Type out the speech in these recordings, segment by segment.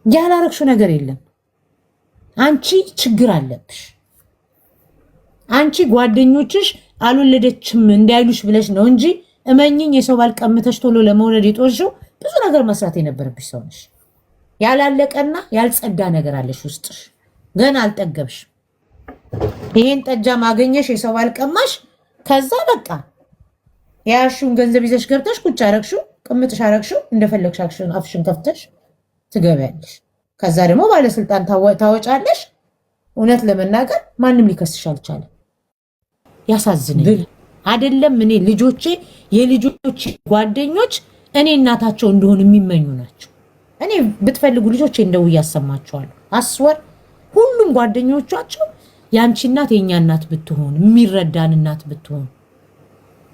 ያላረግሽው ነገር የለም። አንቺ ችግር አለብሽ። አንቺ ጓደኞችሽ አልወለደችም እንዳይሉሽ ብለሽ ነው እንጂ እመኝኝ የሰው ባል ቀምተሽ ቶሎ ለመውለድ የጦርሽው ብዙ ነገር መስራት የነበረብሽ ሰው ነሽ። ያላለቀና ያልጸዳ ነገር አለሽ ውስጥሽ፣ ገና አልጠገብሽ። ይሄን ጠጃ ማገኘሽ የሰው ባል ቀማሽ። ከዛ በቃ ያሹን ገንዘብ ይዘሽ ገብተሽ ቁጭ አረግሽው፣ ቅምጥሽ አረግሽው፣ እንደፈለግሽ አፍሽን ከፍተሽ ትገቢያለሽ። ከዛ ደግሞ ባለስልጣን ታወጫለሽ። እውነት ለመናገር ማንም ሊከስሽ አልቻለም። ያሳዝነኝ አይደለም። እኔ ልጆቼ የልጆቼ ጓደኞች እኔ እናታቸው እንደሆን የሚመኙ ናቸው። እኔ ብትፈልጉ ልጆቼ እንደው ያሰማቸዋለሁ። አስወር ሁሉም ጓደኞቻቸው ያንቺ እናት የኛ እናት ብትሆን የሚረዳን እናት ብትሆን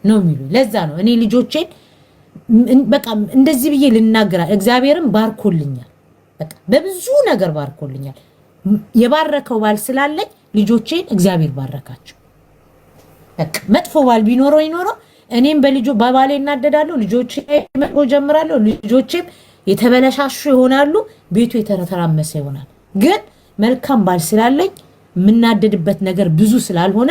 ነው የሚሉ። ለዛ ነው እኔ ልጆቼን በቃ እንደዚህ ብዬ ልናገራ። እግዚአብሔርም ባርኮልኛል፣ በቃ በብዙ ነገር ባርኮልኛል። የባረከው ባል ስላለኝ ልጆቼን እግዚአብሔር ባረካቸው። በቃ መጥፎ ባል ቢኖረው ይኖረው እኔም በባሌ እናደዳለሁ፣ ልጆቼ መጥፎ ጀምራለሁ፣ ልጆቼም የተበለሻሹ ይሆናሉ፣ ቤቱ የተተራመሰ ይሆናል። ግን መልካም ባል ስላለኝ የምናደድበት ነገር ብዙ ስላልሆነ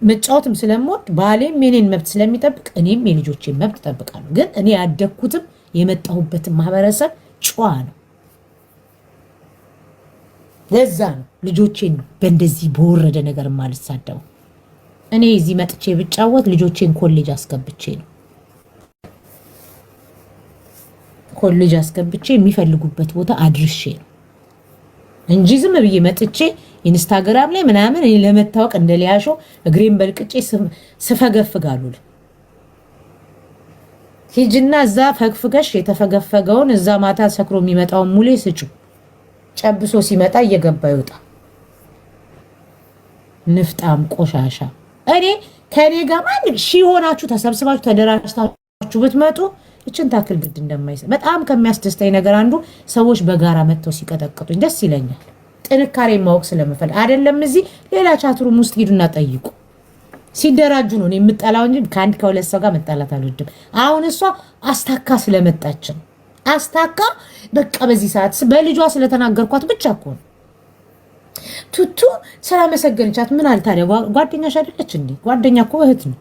መጫወትም ስለምወድ ባሌም የኔን መብት ስለሚጠብቅ እኔም የልጆቼን መብት እጠብቃለሁ። ግን እኔ ያደግኩትም የመጣሁበትም ማህበረሰብ ጨዋ ነው። ለዛ ነው ልጆቼን በእንደዚህ በወረደ ነገር ማልሳደው። እኔ እዚህ መጥቼ ብጫወት ልጆቼን ኮሌጅ አስገብቼ ነው። ኮሌጅ አስገብቼ የሚፈልጉበት ቦታ አድርሼ ነው እንጂ ዝም ብዬ መጥቼ ኢንስታግራም ላይ ምናምን እኔ ለመታወቅ እንደሊያሾ እግሬን በልቅጬ ስፈገፍጋሉ። ሂጅና እዛ ፈግፍገሽ የተፈገፈገውን እዛ ማታ ሰክሮ የሚመጣውን ሙሌ ስጩ። ጨብሶ ሲመጣ እየገባ ይወጣ። ንፍጣም ቆሻሻ። እኔ ከኔ ጋር ማንም ሺህ ሆናችሁ ተሰብስባችሁ ተደራጅታችሁ ብትመጡ እችን ታክል ግድ እንደማይሰጥ በጣም ከሚያስደስተኝ ነገር አንዱ ሰዎች በጋራ መጥተው ሲቀጠቅጡኝ ደስ ይለኛል። ጥንካሬ ማወቅ ስለምፈልግ አይደለም። እዚህ ሌላ ቻትሩም ውስጥ ሂዱና ጠይቁ። ሲደራጁ ነው እኔ የምጠላው እንጂ ከአንድ ከሁለት ሰው ጋር መጣላት አልወድም። አሁን እሷ አስታካ ስለመጣች ነው። አስታካ በቃ በዚህ ሰዓት በልጇ ስለተናገርኳት ብቻ እኮ ነው። ቱቱ ስላመሰገነቻት ምን አለ ታዲያ? ጓደኛሽ አይደለች እንዴ? ጓደኛ እኮ እህት ነው።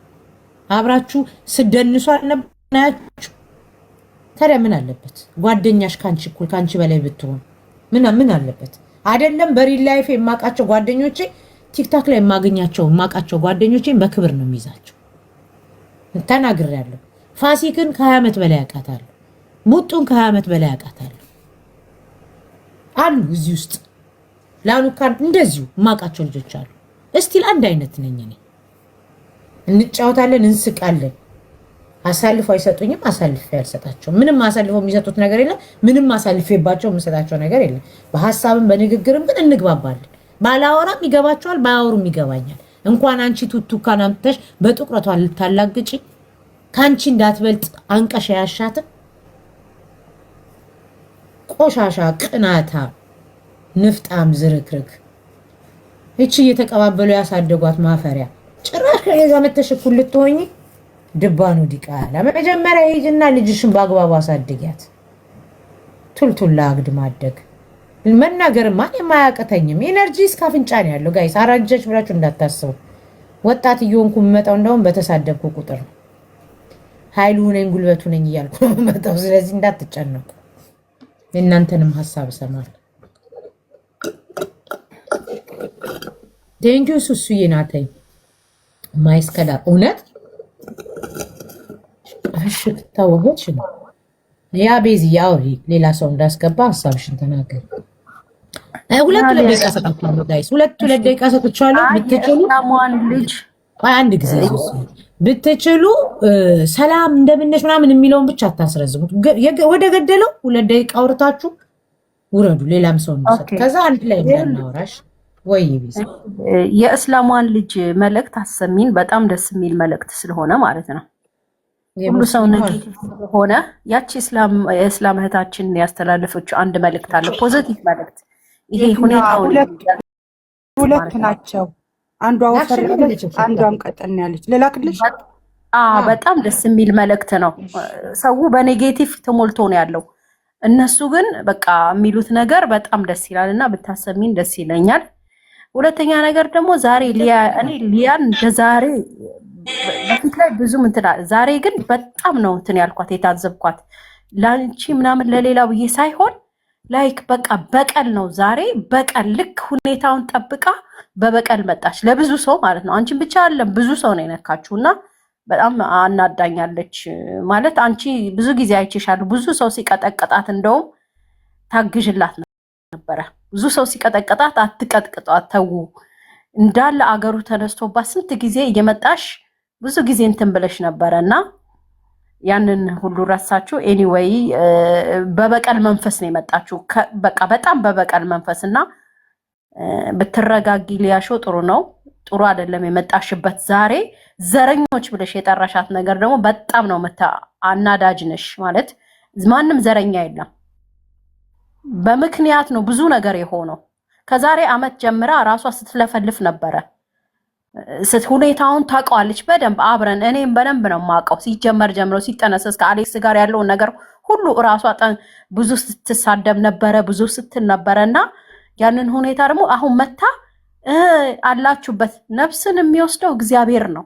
አብራችሁ ስደንሷ አልነበራችሁ? ታዲያ ምን አለበት? ጓደኛሽ ካንቺ እኮ ካንቺ በላይ ብትሆን ምን አለበት? አይደለም በሪል ላይፍ የማቃቸው ጓደኞቼ ቲክታክ ላይ የማቃቸው ጓደኞቼን በክብር ነው የሚይዛቸው። ተናግሬያለሁ። ፋሲክን ከ20 ዓመት በላይ ያውቃታለሁ። ሙጡን ከ20 ዓመት በላይ ያውቃታለሁ አሉ እዚህ ውስጥ ላሉካን እንደዚሁ የማቃቸው ልጆች አሉ። እስቲል አንድ አይነት ነኝ እኔ። እንጫወታለን፣ እንስቃለን። አሳልፎ አይሰጡኝም፣ አሳልፌ አልሰጣቸውም። ምንም አሳልፎ የሚሰጡት ነገር የለም። ምንም አሳልፌባቸው የምሰጣቸው ነገር የለም። በሀሳብም በንግግርም ግን እንግባባለን። ባላወራም ይገባቸዋል፣ ባያወሩም ይገባኛል። እንኳን አንቺ ቱቱ ካናምተሽ በጥቁረቷ ልታላግጪ ካንቺ እንዳትበልጥ አንቀሻ ያሻትም ቆሻሻ ቅናታ ንፍጣም ዝርክርክ እቺ እየተቀባበሉ ያሳደጓት ማፈሪያ ጭራሽ ከዛ መተሽ እኩል ልትሆኚ ድባኑ ዲቃላ። መጀመሪያ ሂጂና ልጅሽን በአግባቡ አሳድጊያት። ቱልቱላ አግድ ማደግ መናገር ማን የማያቀተኝም ኤነርጂ እስካፍንጫ ነው ያለው። ጋይስ አራጀች ብላችሁ እንዳታስቡ። ወጣት እየሆንኩ የምመጣው እንደውም በተሳደብኩ ቁጥር ነው። ኃይሉ ነኝ ጉልበቱ ነኝ እያልኩ የምመጣው። ስለዚህ እንዳትጨነቁ። የእናንተንም ሀሳብ እሰማለሁ። ቴንኪው ሱሱዬ ናተኝ ማይስከላ እውነት ታወቀች ነው ያ ቤዚ ያውሪ ሌላ ሰው እንዳስገባ ሀሳብሽን ተናገር። ሁለት ደቂቃ ሰጥቻለሁ ጋይስ፣ ሁለት ደቂቃ ሰጥቻለሁ። ብትችሉ ልጅ አንድ ጊዜ ብትችሉ ሰላም እንደምነሽ ምናምን የሚለውን ብቻ አታስረዝሙት። ወደ ገደለው 2 ደቂቃ አውርታችሁ ውረዱ። ሌላም ሰው እንሰጥ። ከዛ አንድ ላይ እናወራሽ ወይ ቤዚ የእስላሟን ልጅ መልእክት አሰሚን። በጣም ደስ የሚል መልእክት ስለሆነ ማለት ነው። ሁሉ ሰው ኔጌቲቭ ሆነ ያቺ የእስላም እህታችን ያስተላለፈችው አንድ መልእክት አለ፣ ፖዚቲቭ መልእክት። ይሄ ሁኔታው ሁለት ናቸው። አንዷ ወፈር ያለች አንዷም ቀጠን ያለች። ለላክልሽ በጣም ደስ የሚል መልእክት ነው። ሰው በኔጌቲቭ ተሞልቶ ነው ያለው። እነሱ ግን በቃ የሚሉት ነገር በጣም ደስ ይላልና ብታሰሚን ደስ ይለኛል። ሁለተኛ ነገር ደግሞ ዛሬ ሊያን እንደዛሬ በፊት ላይ ብዙ እንትን ዛሬ ግን በጣም ነው እንትን ያልኳት የታዘብኳት ላንቺ ምናምን ለሌላ ብዬ ሳይሆን ላይክ በቃ በቀል ነው ዛሬ በቀል ልክ ሁኔታውን ጠብቃ በበቀል መጣች ለብዙ ሰው ማለት ነው። አንቺን ብቻ አይደለም ብዙ ሰው ነው የነካችውና በጣም አናዳኛለች ማለት አንቺ ብዙ ጊዜ አይቼሻለሁ ብዙ ሰው ሲቀጠቅጣት እንደውም ታግዥላት ነበረ። ብዙ ሰው ሲቀጠቅጣት አትቀጥቅጧት ተው እንዳለ አገሩ ተነስቶባት ስንት ጊዜ እየመጣሽ ብዙ ጊዜ እንትን ብለሽ ነበረና ያንን ሁሉ ረሳችሁ። ኤኒዌይ በበቀል መንፈስ ነው የመጣችሁ በቃ በጣም በበቀል መንፈስና ብትረጋጊ ሊያሾ ጥሩ ነው። ጥሩ አይደለም የመጣሽበት ዛሬ ዘረኞች ብለሽ የጠራሻት ነገር ደግሞ በጣም ነው አናዳጅ ነሽ ማለት ማንም ዘረኛ የለም። በምክንያት ነው ብዙ ነገር የሆነው። ከዛሬ አመት ጀምራ ራሷ ስትለፈልፍ ነበረ። ሁኔታውን ታውቀዋለች በደንብ አብረን እኔም በደንብ ነው የማውቀው ሲጀመር ጀምሮ ሲጠነሰስ ከአሌክስ ጋር ያለውን ነገር ሁሉ ራሷ ብዙ ስትሳደብ ነበረ ብዙ ስትል ነበረና ያንን ሁኔታ ደግሞ አሁን መታ አላችሁበት። ነፍስን የሚወስደው እግዚአብሔር ነው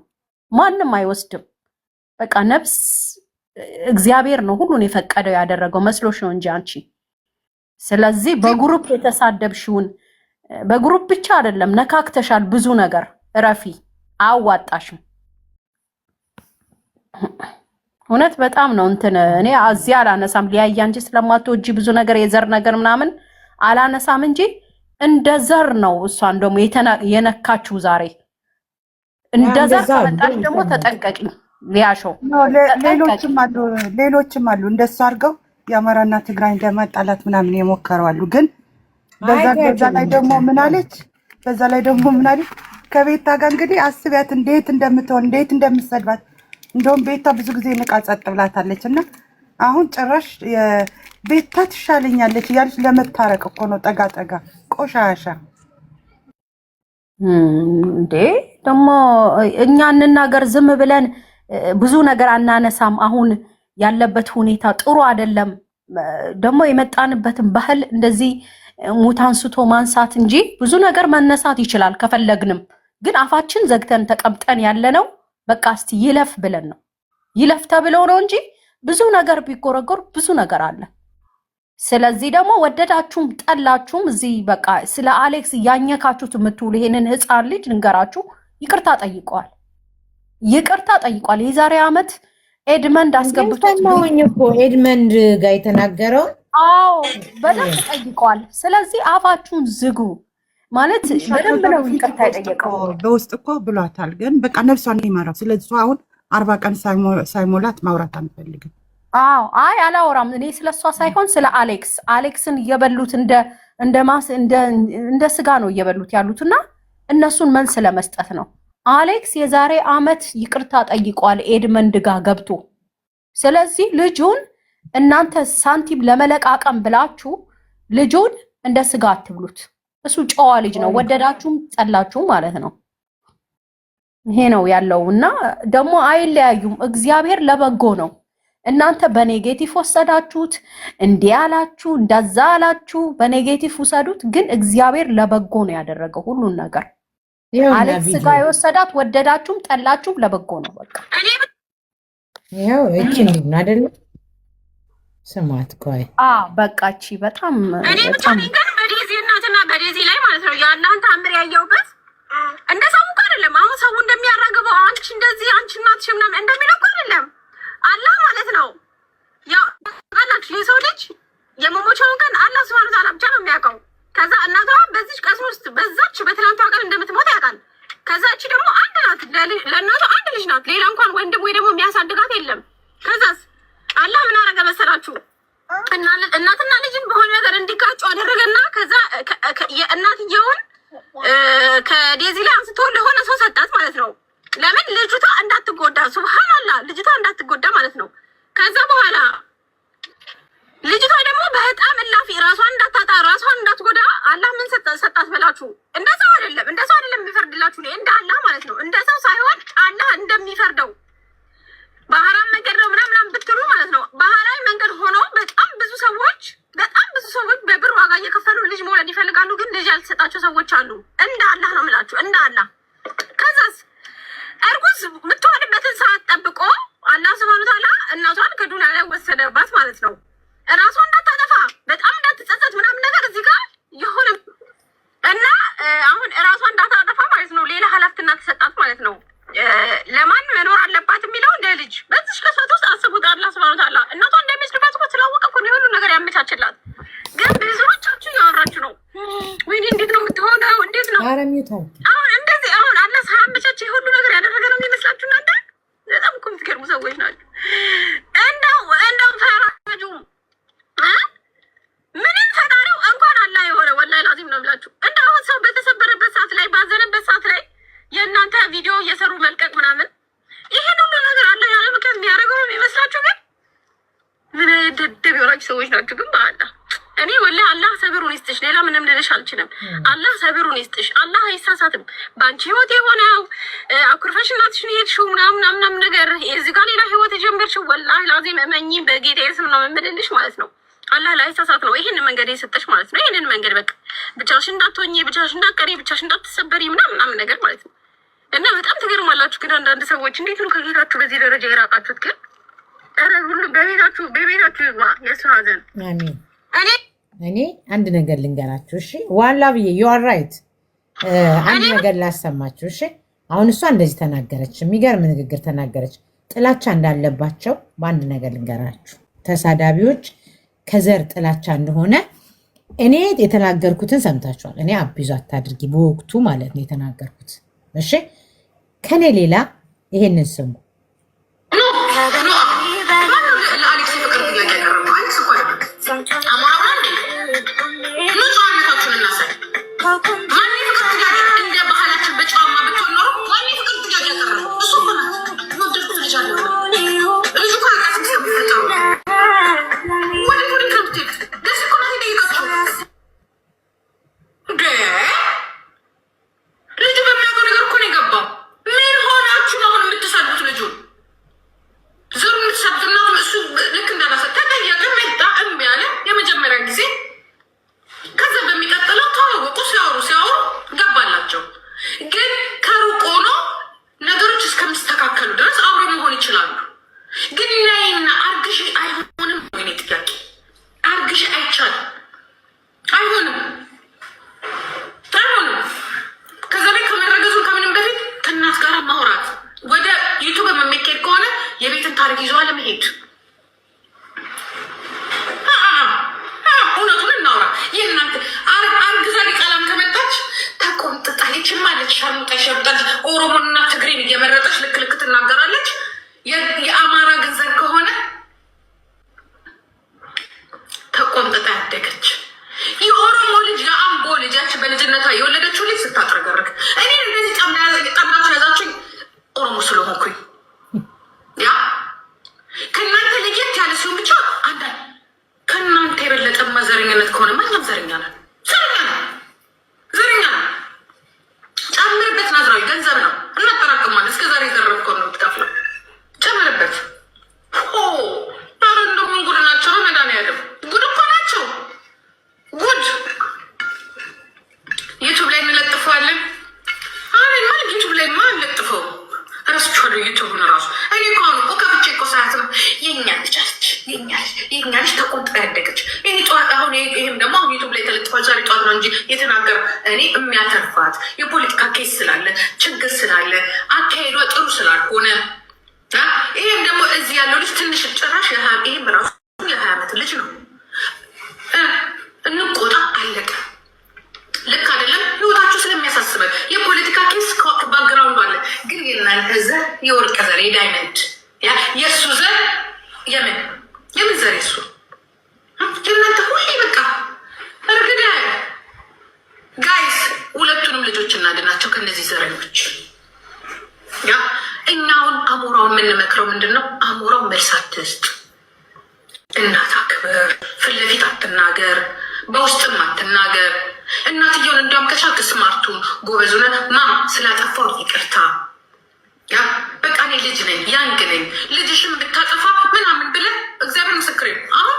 ማንም አይወስድም። በቃ ነፍስ እግዚአብሔር ነው ሁሉን የፈቀደው ያደረገው መስሎሽ ነው እንጂ አንቺ። ስለዚህ በግሩፕ የተሳደብሽውን በግሩፕ ብቻ አይደለም ነካክተሻል ብዙ ነገር ረፊ አዋጣሽም። እውነት በጣም ነው እንትን እኔ እዚህ አላነሳም ሊያያ እንጂ ስለማትወጂ ብዙ ነገር የዘር ነገር ምናምን አላነሳም እንጂ እንደ ዘር ነው እሷን ደግሞ የነካችው ዛሬ እንደ ዘር ከመጣሽ ደግሞ ተጠንቀቂ ሊያሾው። ሌሎችም አሉ እንደሱ አድርገው የአማራና ትግራይ እንደማጣላት ምናምን የሞከረዋሉ። ግን በዛ ላይ ደግሞ ምን አለች ከቤታ ጋር እንግዲህ አስቢያት እንዴት እንደምትሆን እንዴት እንደምትሰድባት። እንደውም ቤታ ብዙ ጊዜ ንቃ ጸጥ ብላታለች እና አሁን ጭራሽ ቤታ ትሻለኛለች እያለች ለመታረቅ እኮ ነው ጠጋ ቆሻሻ እንዴ። ደግሞ እኛ እንናገር ዝም ብለን ብዙ ነገር አናነሳም። አሁን ያለበት ሁኔታ ጥሩ አይደለም። ደግሞ የመጣንበትን ባህል እንደዚህ ሙት አንስቶ ማንሳት እንጂ ብዙ ነገር መነሳት ይችላል ከፈለግንም። ግን አፋችን ዘግተን ተቀምጠን ያለነው በቃ እስቲ ይለፍ ብለን ነው። ይለፍ ተብለው ነው እንጂ ብዙ ነገር ቢጎረጎር ብዙ ነገር አለ። ስለዚህ ደግሞ ወደዳችሁም ጠላችሁም እዚህ በቃ ስለ አሌክስ ያኘካችሁት የምትውሉ ይሄንን ህፃን ልጅ ልንገራችሁ ይቅርታ ጠይቀዋል። የዛሬ አመት ኤድመንድ አስገብቶት ነው እኮ ኤድመንድ ጋር የተናገረው። አዎ በደንብ ጠይቀዋል። ስለዚህ አፋችሁን ዝጉ ማለት በደንብ ነው ይቅርታ የጠየቀው። በውስጥ እኮ ብሏታል። ግን በቃ ነፍሷን ይማራው። ስለዚህ አሁን 40 ቀን ሳይሞላት ማውራት አንፈልግም። አዎ አይ አላወራም እኔ ስለሷ ሳይሆን ስለ አሌክስን እየበሉት እንደ ስጋ ነው እየበሉት ያሉትና እነሱን መልስ ለመስጠት ነው። አሌክስ የዛሬ አመት ይቅርታ ጠይቋል ኤድመንድ ጋር ገብቶ። ስለዚህ ልጁን እናንተ ሳንቲም ለመለቃቀም ብላችሁ ልጁን እንደ ስጋ አትብሉት። እሱ ጨዋ ልጅ ነው ወደዳችሁም ጠላችሁ ማለት ነው። ይሄ ነው ያለው እና ደግሞ አይለያዩም። እግዚአብሔር ለበጎ ነው። እናንተ በኔጌቲቭ ወሰዳችሁት፣ እንዲህ አላችሁ፣ እንደዛ አላችሁ፣ በኔጌቲቭ ውሰዱት። ግን እግዚአብሔር ለበጎ ነው ያደረገው ሁሉን ነገር። አሌክስ ጋር የወሰዳት ወደዳችሁም ጠላችሁም ለበጎ ነው። በቃ ያው እቺ እንዴት ነው አይደል? ስማት ቆይ በቃ እቺ በጣም በዴዚ እናትና በዴዚ ላይ ማለት ነው ያላንተ አምር ያየውበት እንደ ሰው እኮ አይደለም። አሁን ሰው እንደሚያራግበው አንቺ እንደዚህ አንቺ እናትሽ ምናምን እንደሚለው እኮ አይደለም። አላህ ማለት ነው ያው አላህ የሰው ልጅ የመሞቻውን ቀን አላህ ሱብሃነሁ ወተዓላ ብቻ ነው የሚያውቀው። ከዛ እናቷ በዚች ቀን ውስጥ በዛች በትናንቷ ቀን እንደምትሞት ያውቃል። ከዛ እቺ ደግሞ አንድ ናት፣ ለእናቷ አንድ ልጅ ናት። ሌላ እንኳን ወንድም ወይ ደግሞ የሚያሳድጋት የለም። ከዛስ አላህ ምን አረገ መሰላችሁ? እናትና ልጅን በሆነ ነገር እንዲጋጩ አደረገና ከዛ የእናትየውን ከዴዚ ላይ አንስቶ ለሆነ ሰው ሰጣት ማለት ነው። ለምን ልጅቷ እንዳትጎዳ፣ ሱብሃንአላህ ልጅቷ እንዳትጎዳ ማለት ነው። ከዛ በኋላ ልጅቷ ደግሞ በጣም እላፊ ራሷን እንዳታጣ ራሷን እንዳትጎዳ አላህ ምን ሰጣት በላችሁ? እንደሰው አይደለም የሚፈርድላችሁ ላይ እንደ አላህ ማለት ነው። እንደሰው ሳይሆን አላህ እንደሚፈርደው በሐራም መንገድ ነው ምናምን ብትሉ ማለት ነው። በሐራም መንገድ ሆኖ በጣም ብዙ ሰዎች እየከፈሉ ልጅ መውለድ ይፈልጋሉ፣ ግን ልጅ ያልተሰጣቸው ሰዎች አሉ። እንደ አላህ ነው የምላችሁ፣ እንደ አላህ። ከዛስ እርጉዝ የምትሆንበትን ሰዓት ጠብቆ አላህ ሱብሃነሁ ወተዓላ እናቷን ከዱንያ ላይ ወሰደባት ማለት ነው። እራሷ እንዳታጠፋ በጣም እንዳትጸጸት ምናምን ነገር እዚህ ጋር ይሁንም እና አሁን እራሷ እንዳታጠፋ ማለት ነው ሌላ ኃላፊነት ተሰጣት ማለት ነው። ለማን መኖር አለባት የሚለው እንደ ልጅ በዚህ ከሷት ውስጥ አስቡት። አላህ ሱብሃነሁ ወተዓላ እናቷ እንደሚስልባት እኮ ስላወቀ እኮ ነው ሁሉ ነገር ያመቻችላት። ግን ብዙዎቻችሁ እያወራችሁ ነው፣ ወይኔ እንዴት ነው የምትሆነው? እንዴት ነው አሁን እንደዚህ አሁን አላህ ሳያመቻች ሁሉ ነገር ያደረገ ነው የሚመስላችሁ እናንተ? በጣም እኮ የምትገርሙ ሰዎች ናቸው። እንደው ፈራጁ ምንም ፈጣሪው እንኳን አላህ የሆነ ወላሂ ላዚም ነው የምላችሁ። እንደው አሁን ሰው በተሰበረበት ሰዓት ላይ ባዘነበት ሰዓት ላይ የእናንተ ቪዲዮ እየሰሩ መልቀቅ ምናምን ይሄን ሁሉ ነገር አላህ ያለ ምክንያት የሚያደርገው የሚመስላችሁ? ግን ምን ደደብ የሆናችሁ ሰዎች ናችሁ። ግን በአላህ እኔ ወላሂ አላህ ሰብሩን ይስጥሽ፣ ሌላ ምንም ልልሽ አልችልም። አላህ ሰብሩን ይስጥሽ። አላህ አይሳሳትም። በአንቺ ህይወት የሆነው አኩርፈሽ እናትሽን የሄድሽው ምናምን ነገር እዚህ ጋር ሌላ ህይወት የጀመርሽው ወላሂ ላዚም እመኚ በጌታዬ ስም ነው የምልልሽ ማለት ነው። አላህ ላይሳሳት ነው ይሄንን መንገድ የሰጠሽ ማለት ነው። ይሄንን መንገድ በቃ ብቻሽ እንዳትሆኚ፣ ብቻሽ እንዳትቀሪ፣ ብቻሽ እንዳትሰበሪ ምናምን ነገር ማለት ነው። እና በጣም ትገርማላችሁ። ግን አንዳንድ ሰዎች እንዴት ነው ከጌታችሁ በዚህ ደረጃ የራቃችሁት? ግን ኧረ ሁሉም በቤታችሁ ይግባ የእሱ ሀዘን። እኔ አንድ ነገር ልንገራችሁ እሺ። ዋላ ብዬ ዩ አር ራይት። አንድ ነገር ላሰማችሁ እሺ። አሁን እሷ እንደዚህ ተናገረች፣ የሚገርም ንግግር ተናገረች። ጥላቻ እንዳለባቸው በአንድ ነገር ልንገራችሁ። ተሳዳቢዎች ከዘር ጥላቻ እንደሆነ እኔ የተናገርኩትን ሰምታችኋል። እኔ አቢዙ አታድርጊ በወቅቱ ማለት ነው የተናገርኩት እሺ። ከኔ ሌላ ይሄንን ስሙ። ታሪክ ይዞ አለመሄድ እውነቱን እናውራ። የእናንተ አርግዛ ሊቀላም ከመጣች ተቆምጥጣለች ማለች ሸርሙጣለች። ኦሮሞንና ትግሬን እየመረጠች ልክ ልክ ትናገራለች። የአማራ ግንዘብ ከሆነ ተቆምጥጣ ያደገች የኦሮሞ ልጅ የአምቦ ልጃች በልጅነቷ የወለደችው ልጅ ስታጥረገረግ እኔ እንደዚህ ጠምናችሁ ያዛችሁኝ ኦሮሞ ስለሆንኩኝ ያ ከእናንተ ለየት ያለ ሲሆን ብቻ አንዳንድ ከእናንተ የበለጠ ዘረኝነት ከሆነ ማንም ዘረኛ ነው። ዘረኛ ነው። ጨምርበት። ናዝራዊ ገንዘብ ነው እናጠራቅማለን። እስከ ዛሬ የዘረብከውን ነው የምትከፍለው። ጨምርበት። ኧረ እንደውም ጉድ ናቸው። መድኃኒዓለም ጉድ እኮ ናቸው። ጉድ ዩቱብ ላይ እንለጥፈዋለን። አሬ ማለት ዩቱብ ላይ ማ እንለጥፈው ረስቻለሁ። ዩቱብን ራሱ እኔ እኮ አሁን እኮ ከብቼ እኮ ሰዓት ነው የኛ ልጃች የኛ ልጅ ተቆንጥራ ያደገች ይህ ጠዋት። አሁን ይህም ደግሞ አሁን ዩቱብ ላይ ተለጥፏል። ዛሬ ጠዋት ነው እንጂ የተናገረው እኔ የሚያተርፋት የፖለቲካ ኬስ ስላለ ችግር ስላለ አካሄዷ ጥሩ ስላልሆነ ይህም ደግሞ እዚህ ያለው ልጅ ትንሽ ጭራሽ ይህም ራሱ የ20 ዓመት ልጅ ነው። እንቆጣ አለቀ። ልክ አይደለም። ህይወታችሁ ስለሚያሳስበን የፖለቲካ ኬስ ባክግራውንድ አለ። ግን የእናንተ ዘር የወርቅ ዘር የዳይመንድ የእሱ ዘር የምን ዘር የሱ የእናንተ ሁሌ በቃ እርግዳ ጋይስ። ሁለቱንም ልጆች እናድናቸው ከእነዚህ ዘረኞች። እኛውን አሞራውን የምንመክረው ምንድን ነው? አሞራው መልስ አትስጥ፣ እናት አክብር፣ ፊት ለፊት አትናገር፣ በውስጥም አትናገር። እናትየውን እንዲያውም ከቻልክ ስማርቱን ጎበዙነ ማም ስላጠፋው ይቅርታ በቃ እኔ ልጅ ነኝ ያንግ ነኝ ልጅሽም ብታጠፋ ምናምን ብለን እግዚአብሔር ምስክሬ አሁን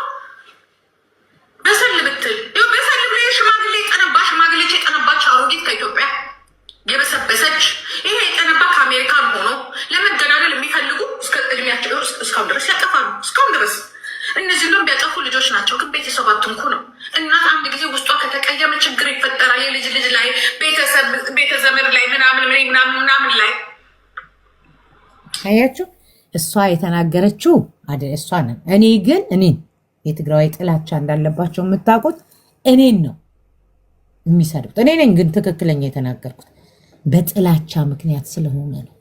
በሰል ብትል በሰል የተቀየመ ችግር ይፈጠራል። የልጅ ልጅ ላይ ቤተዘመድ ላይ ምናምን ላይ አያችሁ፣ እሷ የተናገረችው አይደል? እሷ ነው። እኔን የትግራዋይ ጥላቻ እንዳለባቸው የምታውቁት እኔን ነው የሚሰድቡት። እኔ ነኝ ግን ትክክለኛ የተናገርኩት በጥላቻ ምክንያት ስለሆነ ነው።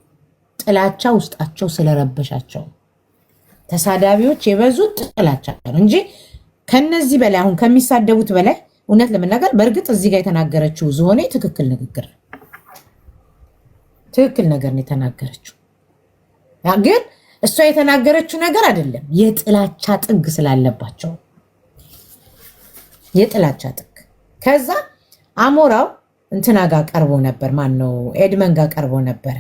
ጥላቻ ውስጣቸው ስለረበሻቸው ተሳዳቢዎች የበዙት ጥላቻ ነው እንጂ ከነዚህ በላይ አሁን ከሚሳደቡት በላይ እውነት ለመናገር በእርግጥ እዚህ ጋር የተናገረችው ዝሆኔ ትክክል ነገር ነው የተናገረችው። ግን እሷ የተናገረችው ነገር አይደለም፣ የጥላቻ ጥግ ስላለባቸው የጥላቻ ጥግ። ከዛ አሞራው እንትና ጋር ቀርቦ ነበር፣ ማነው ኤድመን ጋር ቀርቦ ነበረ።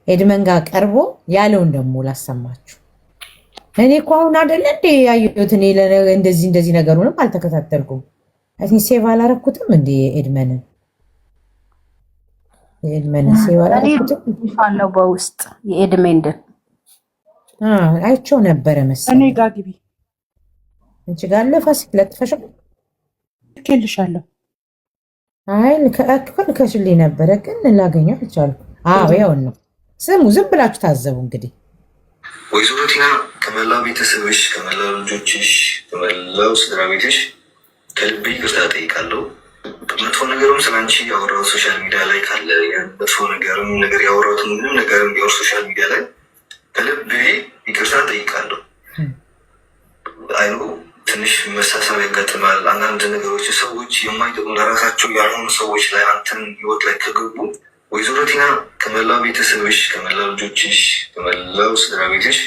ኤድመን ጋር ቀርቦ ያለውን ደግሞ ላሰማችሁ። እኔ እኮ አሁን አይደለ እንዴ ያየሁት፣ እኔ እንደዚህ ነገሩንም አልተከታተልኩም። አይ ሴቭ አላረኩትም እንዴ ኤድመንን ሴቭ አላረኩትም አለው በውስጥ የኤድሜንድን አይቼው ነበረ መሰለኝ። እኔ ጋር ግቢ እንቺ ጋር ለፋሲክ ለጥፈሽው ልኬልሻለሁ። አይ ከሽልኝ ነበረ ግን ላገኘው አልቻልኩም። ያው ነው። ስሙ፣ ዝም ብላችሁ ታዘቡ። እንግዲህ ወይዘሮ ቲና ከመላው ቤተሰብሽ፣ ከመላው ልጆችሽ፣ ከመላው ስድራ ቤትሽ ከልቤ ይቅርታ ጠይቃለሁ። መጥፎ ነገርም ስላንቺ ያወራው ሶሻል ሚዲያ ላይ ካለ መጥፎ ነገር ያወራሁት ምንም ነገርም ቢሆን ሶሻል ሚዲያ ላይ ከልቤ ይቅርታ ጠይቃለሁ። አይኑ ትንሽ መሳሳብ ያጋጥማል። አንዳንድ ነገሮች ሰዎች የማይጠቅሙ ለራሳቸው ያልሆኑ ሰዎች ላይ አንተን ህይወት ላይ ከገቡ ወይዘሮ ቲና ከመላው ቤተሰብሽ፣ ከመላው ልጆችሽ፣ ከመላው ስድራ ቤትሽ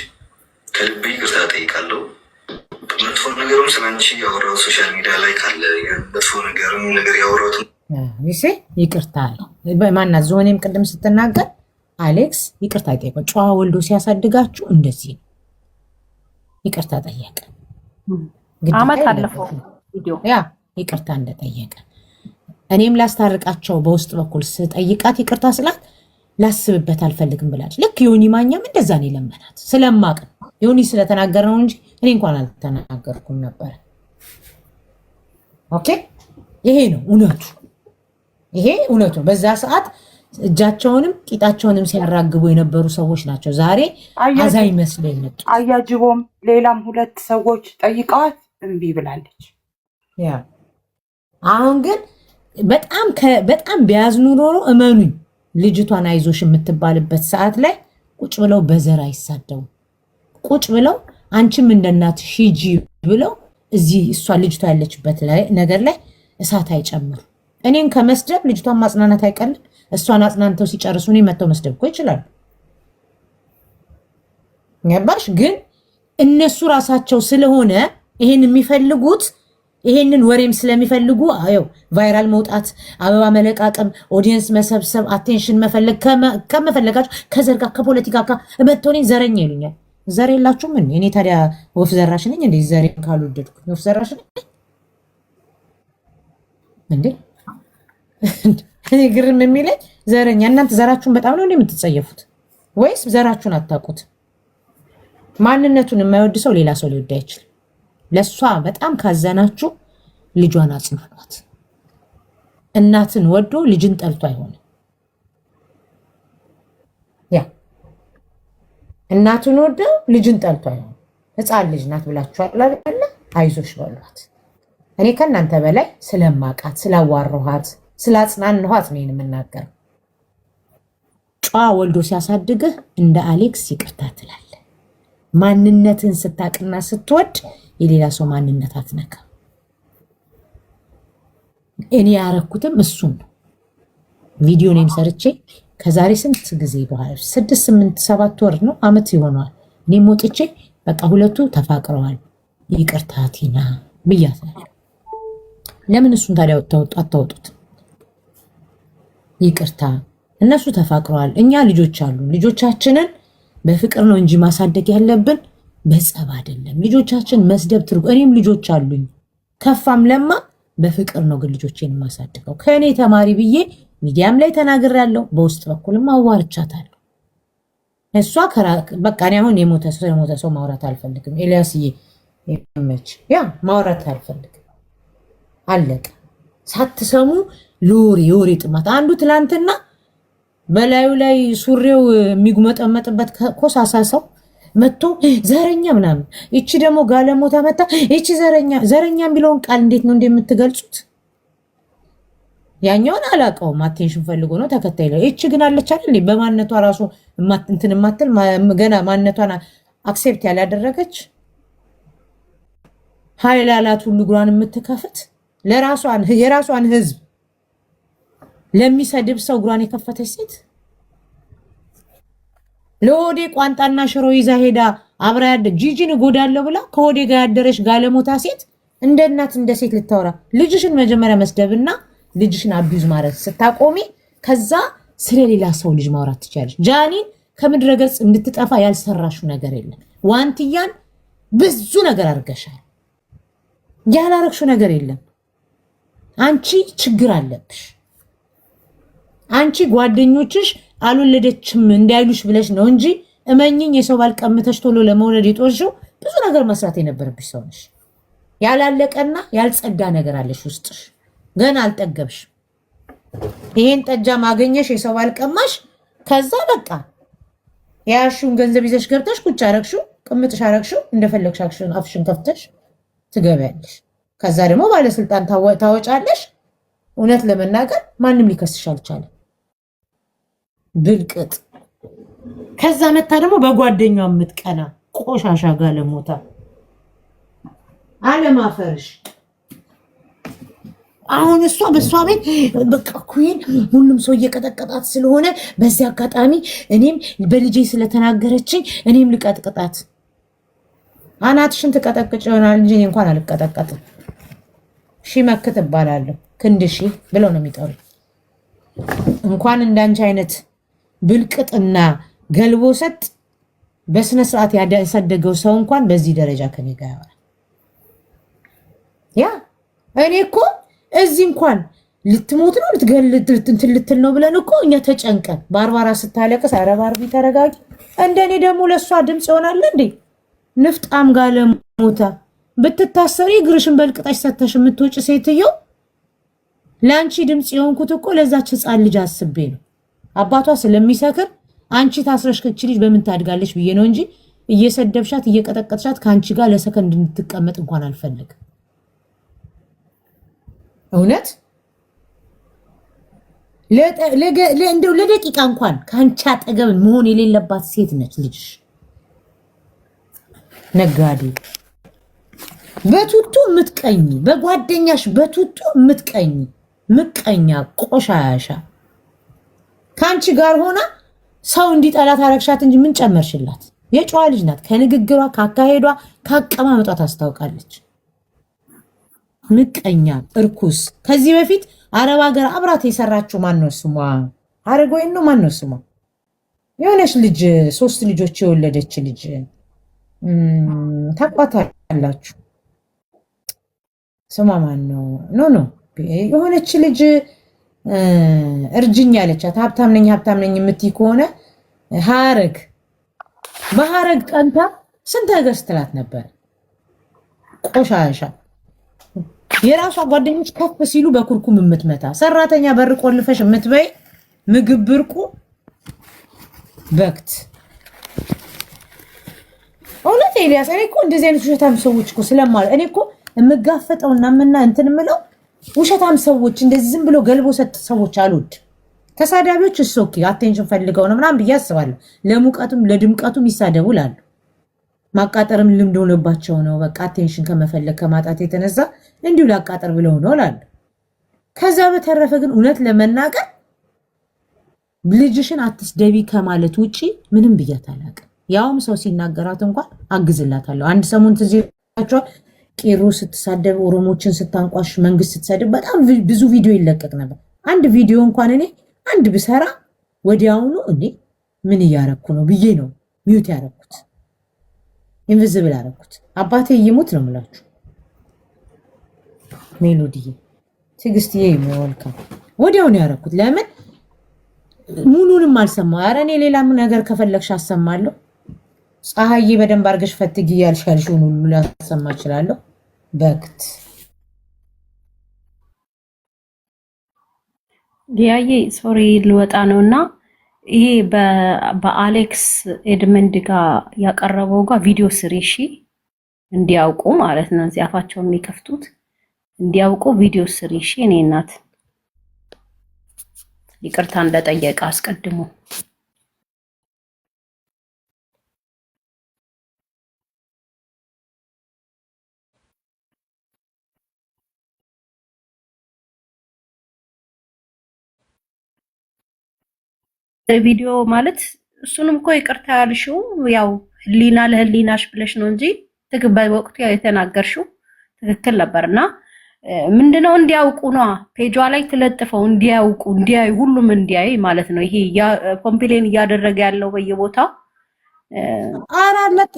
ከልቤ ይቅርታ ጠይቃለሁ። መጥፎ ነገርም ስላንቺ ያወራው ሶሻል ሚዲያ ላይ ካለ መጥፎ ነገር ያወራሁት ይቅርታ ማናት ዝሆኔም ቅድም ስትናገር አሌክስ ይቅርታ ጠየቀ። ጨዋ ወልዶ ሲያሳድጋችሁ እንደዚህ ነው። ይቅርታ ጠየቀ። አመት አለፈው ቪዲዮ ይቅርታ እንደጠየቀ እኔም ላስታርቃቸው በውስጥ በኩል ስጠይቃት ይቅርታ ስላት ላስብበት አልፈልግም ብላለች። ልክ ዮኒ ማኛም እንደዛ ነው የለመናት። ስለማቅ ዮኒ ስለተናገር ነው እንጂ እኔ እንኳን አልተናገርኩም ነበር። ኦኬ፣ ይሄ ነው እውነቱ። በዛ ሰዓት እጃቸውንም ቂጣቸውንም ሲያራግቡ የነበሩ ሰዎች ናቸው። ዛሬ አዛኝ መስሎ የመጡ አያጅቦም ሌላም 2 ሰዎች ጠይቀዋት እምቢ ብላለች። አሁን ግን በጣም ቢያዝኑ ኖሮ እመኑኝ ልጅቷን አይዞሽ የምትባልበት ሰዓት ላይ ቁጭ ብለው በዘር አይሳደቡ። ቁጭ ብለው አንቺም እንደናትሽ ሂጂ ብለው እዚህ እሷ ልጅቷ ያለችበት ነገር ላይ እሳት አይጨምሩ። እኔን ከመስደብ ልጅቷን ማጽናናት አይቀልም። እሷን አጽናንተው ሲጨርሱ እኔ መተው መስደብ እኮ ይችላሉ። ገባሽ? ግን እነሱ ራሳቸው ስለሆነ ይሄን የሚፈልጉት ይሄንን ወሬም ስለሚፈልጉ ቫይራል መውጣት፣ አበባ መለቃቀም፣ ኦዲየንስ መሰብሰብ፣ አቴንሽን መፈለግ ከመፈለጋቸው ከዘር ጋር ከፖለቲካ ጋር መጥቶኔ ዘረኛ ይሉኛል። ዘር የላችሁም ምን? እኔ ታዲያ ወፍ ዘራሽ ነኝ እንዴ? ዘሬን ካልወደድኩ ወፍ ዘራሽ ነኝ እንዴ? እኔ ግርም የሚለኝ ዘረኛ። እናንተ ዘራችሁን በጣም ነው የምትጸየፉት ወይስ ዘራችሁን አታውቁት? ማንነቱን የማይወድ ሰው ሌላ ሰው ሊወድ አይችልም። ለሷ በጣም ካዘናችሁ ልጇን አጽናኗት። እናትን ወዶ ልጅን ጠልቶ አይሆንም። እናቱን ወዶ ልጅን ጠልቶ አይሆንም። ሕፃን ልጅ ናት ብላችኋል አይደለ? አይዞሽ በሏት። እኔ ከእናንተ በላይ ስለማቃት ስላዋረኋት ስላጽናንኋት ነው የምናገረው። ጨዋ ወልዶ ሲያሳድግህ እንደ አሌክስ ይቅርታ ትላለህ። ማንነትን ስታቅና ስትወድ የሌላ ሰው ማንነት አትነካ። እኔ ያረኩትም እሱን ነው። ቪዲዮኔም ሰርቼ ከዛሬ ስንት ጊዜ በኋላ 6 8 7 ወር ነው አመት ይሆነዋል። እኔም ወጥቼ በቃ ሁለቱ ተፋቅረዋል ይቅርታ ቲና ብያታለሁ። ለምን እሱን ታዲያ አታወጡት? ይቅርታ እነሱ ተፋቅረዋል። እኛ ልጆች አሉ። ልጆቻችንን በፍቅር ነው እንጂ ማሳደግ ያለብን በጸብ አይደለም። ልጆቻችን መስደብ እኔም ልጆች አሉኝ። ከፋም ለማ በፍቅር ነው ግን ልጆቼን ማሳድገው። ከእኔ ተማሪ ብዬ ሚዲያም ላይ ተናግሬያለሁ። በውስጥ በኩልም አዋርቻታለሁ። እሷ በቃ እኔ አሁን የሞተ ሰው ማውራት አልፈልግም። ኤልያስዬ መች ማውራት አልፈልግም። አለቀ። ሳትሰሙ ሎሪ ጥማት። አንዱ ትላንትና በላዩ ላይ ሱሪው የሚጉመጠመጥበት ኮሳሳ ሰው መጥቶ ዘረኛ ምናምን፣ እቺ ደግሞ ጋለሞታ መጣ። እቺ ዘረኛ የሚለውን ቃል እንዴት ነው እንደምትገልጹት? ያኛውን አላውቀውም፣ አቴንሽን ፈልጎ ነው ተከታይ ላይ። እቺ ግን አለች አይደል በማንነቷ ራሱ እንትን ማትል ገና ማንነቷን አክሴፕት ያላደረገች ኃይላላት ሁሉ እግሯን የምትከፍት የራሷን ህዝብ ለሚሰድብ ሰው እግሯን የከፈተች ሴት ለሆዴ ቋንጣና ሽሮ ይዛ ሄዳ አብራ ጂጂን እጎዳለሁ ብላ ከሆዴ ጋር ያደረሽ ጋለሞታ ሴት እንደ እናት እንደ ሴት ልታወራ። ልጅሽን መጀመሪያ መስደብና ልጅሽን አቢዩዝ ማድረግ ስታቆሚ ከዛ ስለሌላ ሰው ልጅ ማውራት ትችላለሽ። ጃኒን ከምድረ ገጽ እንድትጠፋ ያልሰራሽው ነገር የለም። ዋንትያን ብዙ ነገር አድርገሻል። ያላረግሽው ነገር የለም። አንቺ ችግር አለብሽ። አንቺ ጓደኞችሽ አልወለደችም እንዳይሉሽ ብለሽ ነው እንጂ እመኝኝ የሰው ባል ቀምተሽ ቶሎ ለመውለድ የጦርሽው ብዙ ነገር መስራት የነበረብሽ ሰው ነሽ። ያላለቀና ያልጸዳ ነገር አለሽ ውስጥሽ፣ ገና አልጠገብሽ። ይሄን ጠጃ ማገኘሽ የሰው ባል ቀማሽ። ከዛ በቃ ያሹን ገንዘብ ይዘሽ ገብተሽ ቁጭ አረግሽው፣ ቅምጥሽ አረግሽው፣ እንደፈለግሽ አፍሽን ከፍተሽ ትገቢያለሽ። ከዛ ደግሞ ባለስልጣን ታወጫለሽ። እውነት ለመናገር ማንም ሊከስሽ አልቻለም። ብልቅጥ። ከዛ መታ ደግሞ በጓደኛው የምትቀና ቆሻሻ ጋለሞታ አለማፈርሽ። አሁን እሷ በእሷ ቤት በቃ ኩን ሁሉም ሰው እየቀጠቀጣት ስለሆነ በዚህ አጋጣሚ እኔም በልጄ ስለተናገረችኝ እኔም ልቀጥቅጣት። አናትሽን ትቀጠቅጭ ይሆናል እንጂ እኔ እንኳን አልቀጠቀጥም። ሺ መክት እባላለሁ። ክንድሺ ብለው ነው የሚጠሩ። እንኳን እንዳንቺ አይነት ብልቅጥና ገልቦ ሰጥ በስነ ስርዓት ያሳደገው ሰው እንኳን በዚህ ደረጃ ከኔ ጋር ያወራል። ያ እኔ እኮ እዚህ እንኳን ልትሞት ነው ልትል ነው ብለን እኮ እኛ ተጨንቀን ባርባራ ስታለቅስ ኧረ ባርቢ ተረጋጊ። እንደኔ ደግሞ ለእሷ ድምፅ ይሆናል እንዴ? ንፍጣም ጋለሞታ ብትታሰሪ እግርሽን በልቅጠሽ ሰተሽ የምትወጭ ሴትዮ፣ ለአንቺ ድምፅ የሆንኩት እኮ ለዛች ህፃን ልጅ አስቤ ነው። አባቷ ስለሚሰክር አንቺ ታስረሽ ከች ልጅ በምን ታድጋለች ብዬ ነው እንጂ እየሰደብሻት እየቀጠቀጥሻት ከአንቺ ጋር ለሰከንድ እንድትቀመጥ እንኳን አልፈልግም። እውነት እንደው ለደቂቃ እንኳን ከአንቺ አጠገብ መሆን የሌለባት ሴት ነች ልጅሽ። ነጋዴ በቱቱ የምትቀኝ፣ በጓደኛሽ በቱቱ የምትቀኝ ምቀኛ ቆሻሻ ከአንቺ ጋር ሆና ሰው እንዲጠላት አረግሻት እንጂ ምን ጨመርሽላት? የጨዋ ልጅ ናት። ከንግግሯ፣ ካካሄዷ፣ ካቀማመጧ ታስታውቃለች። ምቀኛ እርኩስ። ከዚህ በፊት አረብ ሀገር አብራት የሰራችው ማነው ስሟ? አረጎይን ነው ማነው ስሟ? የሆነች ልጅ 3 ልጆች የወለደች ልጅ ታቋታላችሁ። ስሟ ማን ነው? ኖ የሆነች ልጅ እርጅኝ ያለቻት ሀብታም ነኝ የምትይ ከሆነ ሀረግ በሀረግ ቀንታ ስንት ነገር ስትላት ነበር። ቆሻሻ የራሷ ጓደኞች ከፍ ሲሉ በኩርኩም የምትመታ ሰራተኛ በር ቆልፈሽ የምትበይ ምግብ ብርቁ በክት። እውነት ኤልያስ፣ እኔ እኮ እንደዚህ አይነት ውሸታም ሰዎች እኮ ስለማለ እኔ እኮ የምጋፈጠውና እንትን የምለው ውሸታም ሰዎች እንደዚህ ዝም ብሎ ገልቦ ሰጥ ሰዎች አልወድ። ተሳዳቢዎች እሶኪ አቴንሽን ፈልገው ነው ምናምን ብዬ አስባለሁ። ለሙቀቱም ለድምቀቱም ይሳደቡላሉ። ማቃጠርም ልምድ ሆኖባቸው ነው። በቃ አቴንሽን ከመፈለግ ከማጣት የተነሳ እንዲሁ ላቃጠር ብለው ነው ላሉ። ከዛ በተረፈ ግን እውነት ለመናገር ልጅሽን አትስደቢ ከማለት ውጪ ምንም ብያት አላውቅም። ያውም ሰው ሲናገራት እንኳን አግዝላታለሁ። አንድ ሰሞን ትዝ ይላችኋል፣ ቄሮ ስትሳደብ፣ ኦሮሞችን ስታንቋሽ፣ መንግስት ስትሰድብ በጣም ብዙ ቪዲዮ ይለቀቅ ነበር። አንድ ቪዲዮ እንኳን እኔ አንድ ብሰራ ወዲያውኑ እኔ ምን እያረኩ ነው ብዬ ነው ሚዩት ያረኩት፣ ኢንቪዚብል ያረኩት። አባቴ ይሙት ነው የምላችሁ። ሜሎዲዬ ትዕግስትዬ ይሞልካም ወዲያውኑ ያረኩት። ለምን ሙሉንም አልሰማው። ኧረ እኔ ሌላ ነገር ከፈለግሽ አሰማለሁ። ፀሐዬ በደንብ አድርገሽ ፈትጊ ያልሻልሽውን ሁሉ ላሰማ እችላለሁ። በክት ዲያዬ ሶሪ ልወጣ ነውና ይሄ በአሌክስ ኤድመንድ ጋር ያቀረበው ጋር ቪዲዮ ስሪ እሺ፣ እንዲያውቁ ማለት ነው። እዚህ አፋቸውን የሚከፍቱት እንዲያውቁ ቪዲዮ ስሪ እሺ። እኔ እናት ይቅርታ እንደጠየቀ አስቀድሞ ቪዲዮ ማለት እሱንም እኮ ይቅርታ ያልሽው ያው ህሊና ለህሊናሽ ብለሽ ነው እንጂ በወቅቱ ያው የተናገርሽው ትክክል ነበርና ምንድነው እንዲያውቁ ነው ፔጇ ላይ ተለጥፈው እንዲያውቁ እንዲያዩ ሁሉም እንዲያይ ማለት ነው። ይሄ ኮምፕሌን እያደረገ ያለው በየቦታው አራለት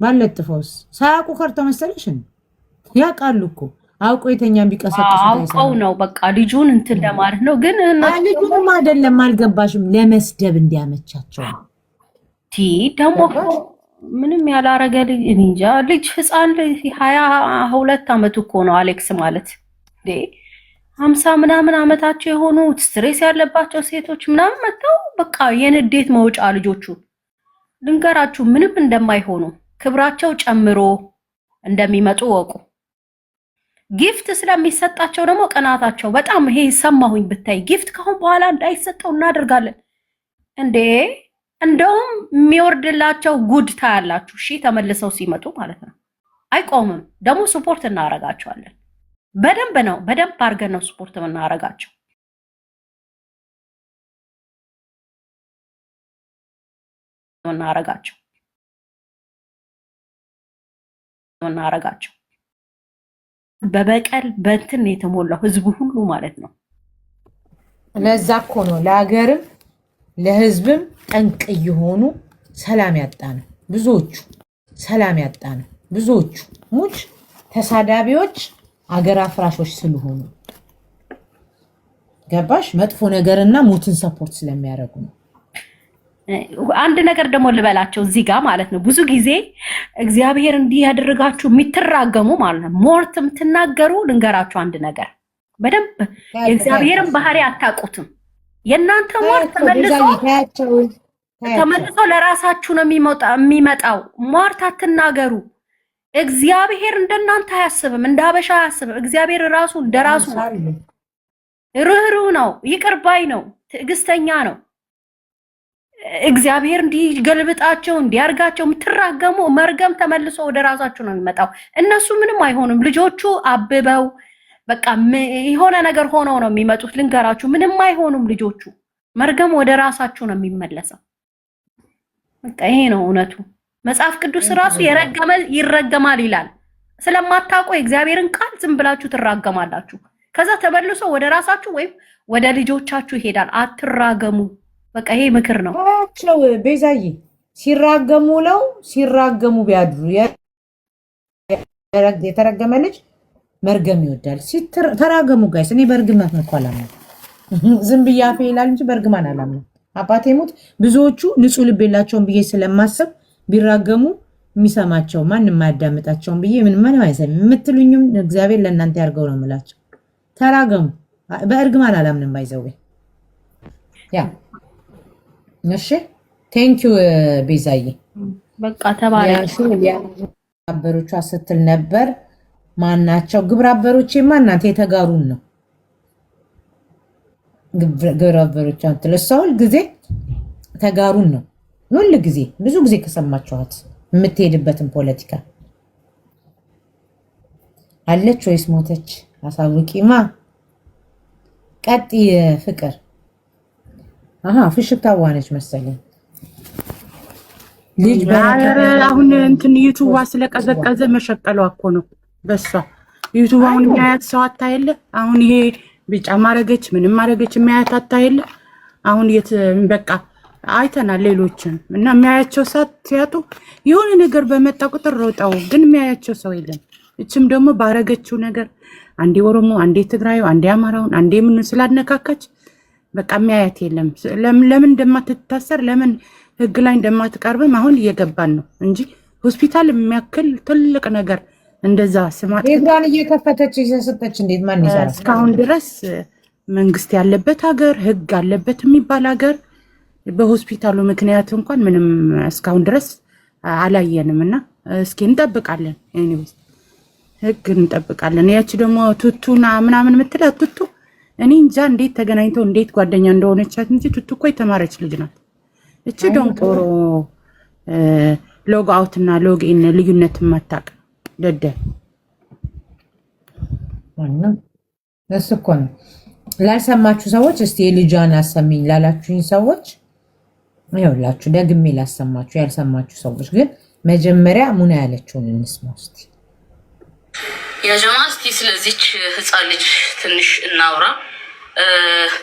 ባለጥፈውስ ሳያውቁ ከርተው መሰለሽ ያውቃሉ እኮ አውቆ የተኛም ቢቀሰቅሱ አውቀው ነው በቃ ልጁን እንትን ለማለት ነው። ግን ልጁንም አይደለም አልገባሽም፣ ለመስደብ እንዲያመቻቸው ደግሞ ምንም ያላረገ ልጅ እንጃ ልጅ ህፃን 22 ዓመት እኮ ነው አሌክስ ማለት እንዴ 50 ምናምን ዓመታቸው የሆኑ ስትሬስ ያለባቸው ሴቶች ምናምን መጥተው በቃ የንዴት መውጫ ልጆቹ ልንገራችሁ ምንም እንደማይሆኑ ክብራቸው ጨምሮ እንደሚመጡ ወቁ። ጊፍት ስለሚሰጣቸው ደግሞ ቀናታቸው በጣም ይሄ ሰማሁኝ ብታይ ጊፍት ካሁን በኋላ እንዳይሰጠው እናደርጋለን እንዴ እንደውም የሚወርድላቸው ጉድ ታያላችሁ። እሺ ተመልሰው ሲመጡ ማለት ነው። አይቆምም ደግሞ ስፖርት እናረጋቸዋለን። በደንብ አድርገን ነው ስፖርት የምናረጋቸው። በበቀል በእንትን የተሞላው ህዝቡ ሁሉ ማለት ነው። ለዛ እኮ ነው ለሀገርም ለህዝብም ጠንቅ የሆኑ ሰላም ያጣ ነው ብዙዎቹ። ሙች ተሳዳቢዎች አገር አፍራሾች ስለሆኑ ገባሽ? መጥፎ ነገርና ሞትን ሰፖርት ስለሚያደርጉ ነው። አንድ ነገር ደግሞ ልበላቸው እዚህ ጋር ማለት ነው። ብዙ ጊዜ እግዚአብሔር እንዲህ ያደረጋችሁ የሚትራገሙ ማለት ነው ሞርት የምትናገሩ ልንገራችሁ አንድ ነገር በደንብ የእግዚአብሔርን ባህሪ አታውቁትም። የእናንተ ሞርት ተመልሶ ለራሳችሁ ነው የሚመጣው። ሞርት አትናገሩ። እግዚአብሔር እንደናንተ አያስብም፣ እንደ ሀበሻ አያስብም። እግዚአብሔር ራሱ እንደራሱ ርህሩህ ነው፣ ይቅር ባይ ነው፣ ትዕግስተኛ ነው። እግዚአብሔር እንዲገልብጣቸው እንዲያርጋቸው የምትራገሙ መርገም ተመልሶ ወደ ራሳችሁ ነው የሚመጣው። እነሱ ምንም አይሆኑም። ልጆቹ አብበው በቃ የሆነ ነገር ሆነው ነው የሚመጡት። ልንገራችሁ ምንም አይሆኑም ልጆቹ። መርገም ወደ ራሳችሁ ነው የሚመለሰው። በቃ ይሄ ነው እውነቱ። መጽሐፍ ቅዱስ ራሱ የረገመ ይረገማል ይላል። ስለማታውቁ የእግዚአብሔርን ቃል ዝም ብላችሁ ትራገማላችሁ። ከዛ ተመልሶ ወደ ራሳችሁ ወይም ወደ ልጆቻችሁ ይሄዳል። አትራገሙ። በቃ ይሄ ምክር ነው። ቤዛዬ ሲራገሙ ቢያድሩ የተረገመ ልጅ መርገም ይወዳል። ተራገሙ ጋይስ። እኔ በእርግማን ነው አላምነው። ዝም ብዬ አፌ ይላል እንጂ በእርግማን አላምነው። አባቴ ሞት ብዙዎቹ ንጹህ ልብ የላቸውም ብዬ ስለማሰብ ቢራገሙ የሚሰማቸው ማንም የማያዳምጣቸውም ብዬ ምንም አይሰማም። የምትሉኝም እግዚአብሔር ለእናንተ ያርገው ነው የምላቸው። ተራገሙ። በእርግማን አላምንም። ባይዘው ያ እሺ ቴንኪው ቤዛዬ። በቃ ተባረክ። አበሮቿ ስትል ነበር። ማናቸው ግብረ አበሮቼ? ማናት? የተጋሩን ነው ግብረ አበሮቿ ትለሳውል ጊዜ ተጋሩን ነው ሁሉ ጊዜ። ብዙ ጊዜ ከሰማችኋት የምትሄድበትን ፖለቲካ አለች ወይስ ሞተች? አሳውቂማ። ቀጥይ ፍቅር። ፍሽክታዋ ነች መሰለኝ ልጅ። አሁን እንትን ዩቱባ ስለቀዘቀዘ መሸቀሏ እኮ ነው በሷ። ዩቱብ አሁን የሚያያት ሰው አታየለ። አሁን ይሄ ቢጫ ማረገች ምንም ማረገች የሚያያት አታየለ። አሁን በቃ አይተናል ሌሎችን እና የሚያያቸው ሰዓት ሲያጡ የሆነ ነገር በመጣ ቁጥር ሮጠው፣ ግን የሚያያቸው ሰው የለም። እችም ደግሞ ባረገችው ነገር አንዴ ኦሮሞ፣ አንዴ ትግራዩ፣ አንዴ አማራውን፣ አንዴ ምን ስላነካካች በቃ የሚያያት የለም። ለምን እንደማትታሰር ለምን ህግ ላይ እንደማትቀርብም አሁን እየገባን ነው እንጂ ሆስፒታል የሚያክል ትልቅ ነገር እንደዛ ስማት ሄዷን እየከፈተች እየሰጠች እንዴት ማን ይሰራል? እስካሁን ድረስ መንግስት ያለበት ሀገር፣ ህግ አለበት የሚባል ሀገር በሆስፒታሉ ምክንያት እንኳን ምንም እስካሁን ድረስ አላየንም እና እስኪ እንጠብቃለን። ኤኒዌይስ ህግ እንጠብቃለን። ያቺ ደግሞ ቱቱና ምናምን የምትለው ቱቱ እኔ እንጃ እንዴት ተገናኝተው እንዴት ጓደኛ እንደሆነቻት እንጂ ቱቱ እኮ የተማረች ልጅ ናት። እቺ ዶንቆሮ ሎግ አውት እና ሎግ ኢን ልዩነት ማታቅ ደደ እሱ እኮ ነው። ላልሰማችሁ ሰዎች እስቲ የልጇን አሰሚኝ ላላችሁኝ ሰዎች ይኸውላችሁ ደግሜ ላሰማችሁ። ያልሰማችሁ ሰዎች ግን መጀመሪያ ሙና ያለችውን እንስማ እስቲ። ያጀማ እስቲ ስለዚች ህፃን ልጅ ትንሽ እናውራ።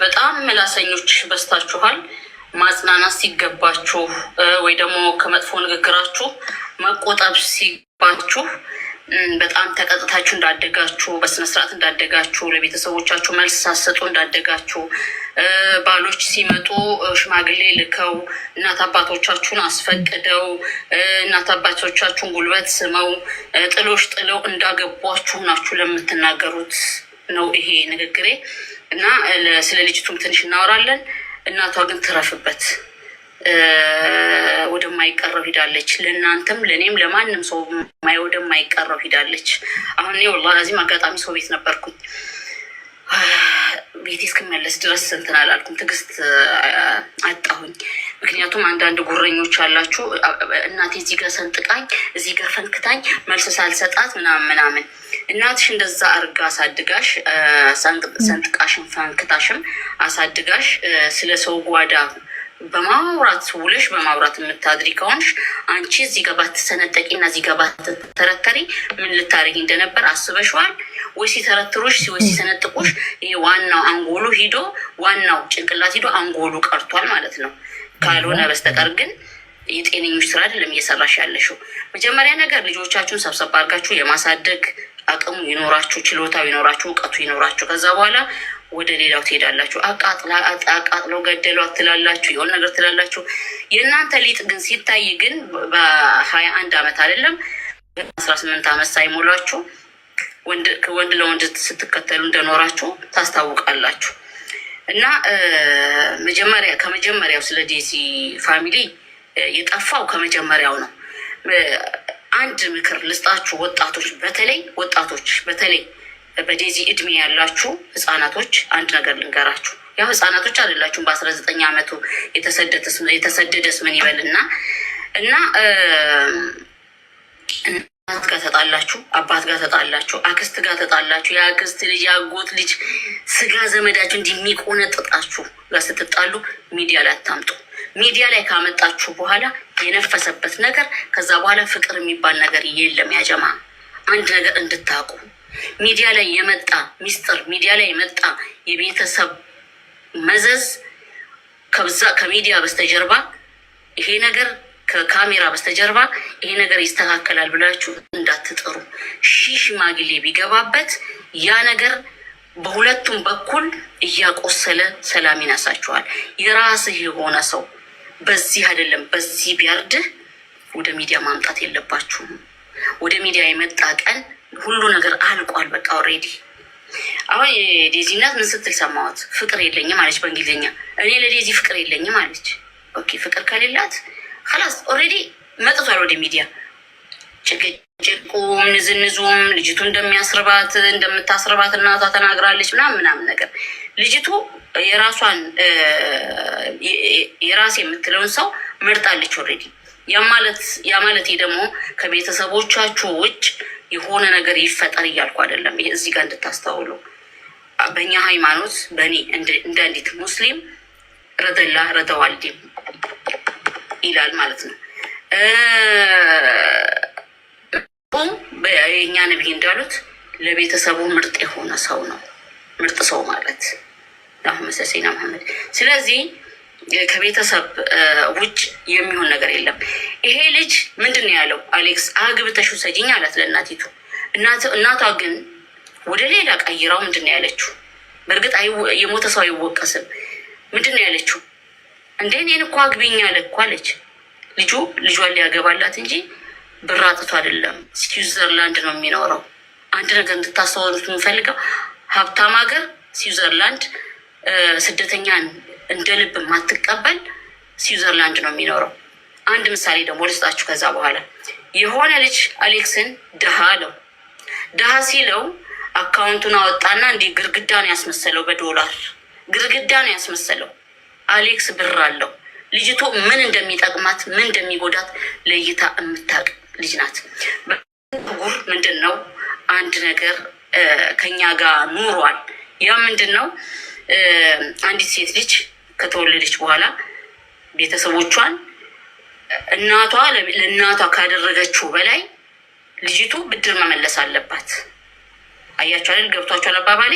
በጣም መላሰኞች በስታችኋል። ማጽናናት ሲገባችሁ ወይ ደግሞ ከመጥፎ ንግግራችሁ መቆጠብ ሲገባችሁ በጣም ተቀጥታችሁ እንዳደጋችሁ በስነስርዓት እንዳደጋችሁ ለቤተሰቦቻችሁ መልስ ሳሰጡ እንዳደጋችሁ ባሎች ሲመጡ ሽማግሌ ልከው እናት አባቶቻችሁን አስፈቅደው እናት አባቶቻችሁን ጉልበት ስመው ጥሎሽ ጥለው እንዳገቧችሁ ናችሁ ለምትናገሩት ነው ይሄ ንግግሬ። እና ስለ ልጅቱም ትንሽ እናወራለን። እናቷ ግን ትረፍበት ወደማይቀረው ሂዳለች። ለእናንተም ለእኔም ለማንም ሰው ወደማይቀረው ሂዳለች። አሁን እኔ ወላሂ ላዚም አጋጣሚ ሰው ቤት ነበርኩኝ። ቤቴ እስክመለስ ድረስ እንትን አላልኩም፣ ትዕግስት አጣሁኝ። ምክንያቱም አንዳንድ ጉረኞች አላችሁ፣ እናቴ እዚህ ጋር ሰንጥቃኝ እዚህ ጋር ፈንክታኝ መልስ ሳልሰጣት ምናምን። እናትሽ እንደዛ አርጋ አሳድጋሽ ሰንጥቃሽም ፈንክታሽም አሳድጋሽ ስለ ሰው ጓዳ በማውራት ውለሽ በማውራት የምታድሪ ከሆንሽ አንቺ እዚህ ጋር ባትሰነጠቂ እና እዚህ ጋር ባትተረተሪ ምን ልታደርጊ እንደነበር አስበሽዋል ወይ? ሲተረትሩሽ ወይ ሲሰነጥቁሽ ይሄ ዋናው አንጎሉ ሂዶ ዋናው ጭንቅላት ሂዶ አንጎሉ ቀርቷል ማለት ነው። ካልሆነ በስተቀር ግን የጤነኞች ስራ አይደለም እየሰራሽ ያለሽው። መጀመሪያ ነገር ልጆቻችሁን ሰብሰብ አድርጋችሁ የማሳደግ አቅሙ ይኖራችሁ፣ ችሎታው ይኖራችሁ፣ እውቀቱ ይኖራችሁ። ከዛ በኋላ ወደ ሌላው ትሄዳላችሁ። አቃጥለው ገደሏት ትላላችሁ፣ የሆነ ነገር ትላላችሁ። የእናንተ ሊጥ ግን ሲታይ ግን በ21 ዓመት አይደለም 18 ዓመት ሳይሞላችሁ ወንድ ለወንድ ስትከተሉ እንደኖራችሁ ታስታውቃላችሁ። እና ከመጀመሪያው ስለ ዴዚ ፋሚሊ የጠፋው ከመጀመሪያው ነው። አንድ ምክር ልስጣችሁ ወጣቶች በተለይ በዴዚ እድሜ ያላችሁ ህፃናቶች አንድ ነገር ልንገራችሁ። ያው ህፃናቶች አይደላችሁም። በ19 ዓመቱ የተሰደደስ ምን ይበልና እና እናት ጋር ተጣላችሁ፣ አባት ጋር ተጣላችሁ፣ አክስት ጋር ተጣላችሁ፣ የአክስት ልጅ የአጎት ልጅ ስጋ ዘመዳችሁ እንደሚቆነጥጣችሁ ጋር ስትጣሉ ሚዲያ ላይ አታምጡ። ሚዲያ ላይ ካመጣችሁ በኋላ የነፈሰበት ነገር ከዛ በኋላ ፍቅር የሚባል ነገር የለም። ያጀማ አንድ ነገር እንድታቁ ሚዲያ ላይ የመጣ ሚስጥር፣ ሚዲያ ላይ የመጣ የቤተሰብ መዘዝ ከሚዲያ በስተጀርባ ይሄ ነገር ከካሜራ በስተጀርባ ይሄ ነገር ይስተካከላል ብላችሁ እንዳትጥሩ። ሽማግሌ ቢገባበት ያ ነገር በሁለቱም በኩል እያቆሰለ ሰላም ይነሳችኋል። የራስህ የሆነ ሰው በዚህ አይደለም በዚህ ቢያርድህ ወደ ሚዲያ ማምጣት የለባችሁም። ወደ ሚዲያ የመጣ ቀን ሁሉ ነገር አልቋል። በቃ ኦልሬዲ። አሁን የዴዚ እናት ምን ስትል ሰማሁት? ፍቅር የለኝም አለች በእንግሊዝኛ። እኔ ለዴዚ ፍቅር የለኝም አለች። ኦኬ ፍቅር ከሌላት ከላስ ኦልሬዲ መጥቷል ወደ ሚዲያ። ጭቅጭቁም ንዝንዙም ልጅቱ እንደምታስርባት እናቷ ተናግራለች ምናምን ነገር። ልጅቱ የራስ የምትለውን ሰው መርጣለች ኦልሬዲ። ያ ማለት ደግሞ ከቤተሰቦቻችሁ ውጭ የሆነ ነገር ይፈጠር እያልኩ አይደለም። እዚህ ጋር እንድታስተውሉ በእኛ ሃይማኖት በእኔ እንደ አንዲት ሙስሊም ረደላ ረደዋልዲም ይላል ማለት ነው። የእኛ ነቢይ እንዳሉት ለቤተሰቡ ምርጥ የሆነ ሰው ነው ምርጥ ሰው ማለት መሰሴና መሐመድ። ስለዚህ ከቤተሰብ ውጭ የሚሆን ነገር የለም። ይሄ ልጅ ምንድን ነው ያለው? አሌክስ አግብተሽ ውሰጂኝ አላት ለእናቲቱ። እናቷ ግን ወደ ሌላ ቀይራው ምንድን ነው ያለችው? በእርግጥ የሞተ ሰው አይወቀስም። ምንድን ነው ያለችው? እንደ እኔን እኮ አግቢኝ አለ እኮ አለች። ልጇን ሊያገባላት እንጂ ብር አጥቶ አይደለም። ስዊዘርላንድ ነው የሚኖረው። አንድ ነገር እንድታስተውሉት የምፈልገው ሀብታም ሀገር ስዊዘርላንድ ስደተኛን እንደ ልብ ማትቀበል ስዊዘርላንድ ነው የሚኖረው። አንድ ምሳሌ ደግሞ ልስጣችሁ። ከዛ በኋላ የሆነ ልጅ አሌክስን ድሃ አለው። ድሃ ሲለው አካውንቱን አወጣና እንዲህ ግርግዳን ያስመሰለው፣ በዶላር ግርግዳን ያስመሰለው። አሌክስ ብር አለው። ልጅቱ ምን እንደሚጠቅማት ምን እንደሚጎዳት ለይታ የምታውቅ ልጅ ናት። ጉር ምንድን ነው አንድ ነገር ከኛ ጋር ኑሯል። ያ ምንድን ነው? አንዲት ሴት ልጅ ከተወለደች በኋላ ቤተሰቦቿን ለእናቷ ካደረገችው በላይ ልጅቱ ብድር መመለስ አለባት። አያችሁ አይደል? ገብቷችኋል አባባሌ?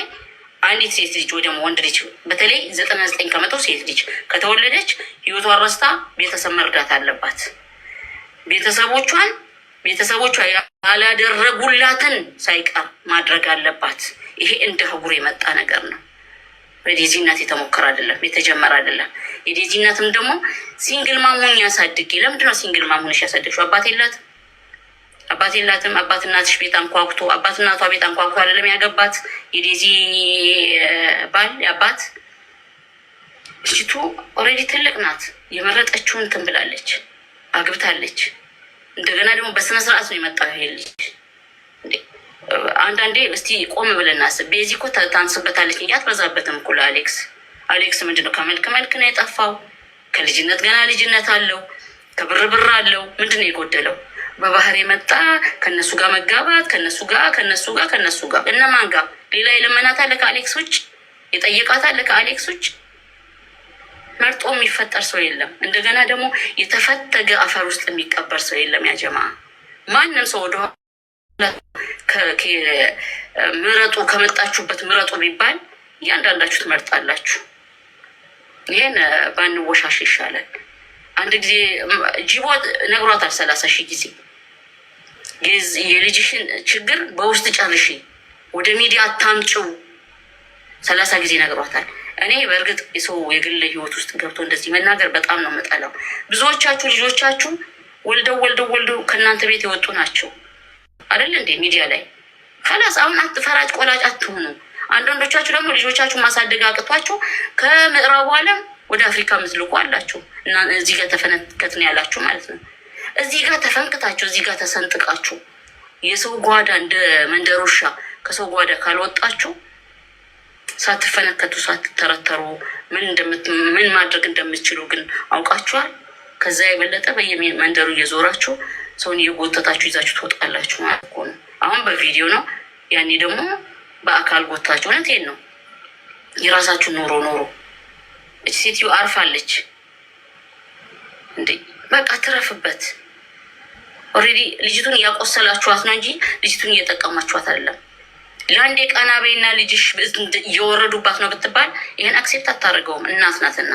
አንዲት ሴት ልጅ ወይ ደግሞ ወንድ ልጅ በተለይ 99 ከመቶ ሴት ልጅ ከተወለደች ህይወቷን ረስታ ቤተሰብ መርዳት አለባት። ቤተሰቦቿ ያላደረጉላትን ሳይቀር ማድረግ አለባት። ይሄ እንደ ህጉር የመጣ ነገር ነው። በዴዚናት የተሞከረ አይደለም፣ የተጀመረ አይደለም። የዴዚናትም ደግሞ ሲንግል ማሙን ያሳድግ። ለምንድነው ሲንግል ማሙንሽ ያሳድግሽው? አባት የላትም። አባት እናትሽ ቤት አንኳኩቶ አባት እናቷ ቤት አንኳኩቶ አይደለም ያገባት የዴዚ ባል አባት። እሽቱ ኦልሬዲ ትልቅ ናት። የመረጠችውን እንትን ብላለች፣ አግብታለች። እንደገና ደግሞ በስነ ስርዓት ነው የመጣው ይሄ ልጅ። አንዳንዴ እስቲ ቆም ብለን እናስብ። ቤዚ እኮ ታንስበታለች እንጂ አትበዛበትም እኮ አሌክስ ምንድነው ከመልክ ነው የጠፋው? ከልጅነት ገና ልጅነት አለው፣ ከብር አለው። ምንድነው የጎደለው? በባህር የመጣ ከነሱ ጋር መጋባት፣ ከነሱ ጋር እነማን ጋር? ሌላ የለመናት አለ ከአሌክስ ውጭ? የጠየቃት አለ ከአሌክስ ውጭ? መርጦ የሚፈጠር ሰው የለም። እንደገና ደግሞ የተፈተገ አፈር ውስጥ የሚቀበር ሰው የለም። ያጀማ ማንም ሰው ወደ ምረጡ ከመጣችሁበት ምረጡ ቢባል እያንዳንዳችሁ ትመርጣላችሁ። ይሄን ባንወሻሽ ይሻላል። አንድ ጊዜ ጂቦ ነግሯታል 30 ሺህ ጊዜ የልጅሽን ችግር በውስጥ ጨርሺ፣ ወደ ሚዲያ አታምጪው 30 ጊዜ ነግሯታል። እኔ በእርግጥ የሰው የግል ህይወት ውስጥ ገብቶ እንደዚህ መናገር በጣም ነው የምጠላው። ብዙዎቻችሁ ልጆቻችሁ ወልደው ከእናንተ ቤት የወጡ ናቸው አይደል እንዴ? ሚዲያ ላይ ከላስ አሁን ፈራጅ ቆላጭ አትሆኑ። አንዳንዶቻችሁ ደግሞ ልጆቻችሁ ማሳደግ አቅቷችሁ ከምዕራቡ ዓለም ወደ አፍሪካ ምትልቁ አላችሁ እና እዚህ ጋር ተፈነከትን ያላችሁ ማለት ነው። እዚህ ጋር ተፈንክታችሁ እዚህ ጋር ተሰንጥቃችሁ የሰው ጓዳ እንደ መንደር ውሻ ከሰው ጓዳ ካልወጣችሁ ሳትፈነከቱ ሳትተረተሩ ምን ማድረግ እንደምትችሉ ግን አውቃችኋል። ከዛ የበለጠ በየመንደሩ እየዞራችሁ ሰውን እየጎተታችሁ ይዛችሁ ትወጣላችሁ ማለት እኮ ነው። አሁን በቪዲዮ ነው፣ ያኔ ደግሞ በአካል ጎታችሁ። እውነቴን ነው። የራሳችሁ ኖሮ እች ሴትዮ አርፋለች እንዴ? በቃ ትረፍበት። ኦልሬዲ ልጅቱን እያቆሰላችኋት ነው እንጂ ልጅቱን እየጠቀማችኋት አይደለም። ለአንዴ ቀና በይና ልጅሽ እየወረዱባት ነው ብትባል ይህን አክሴፕት አታደርገውም። እናት ናትና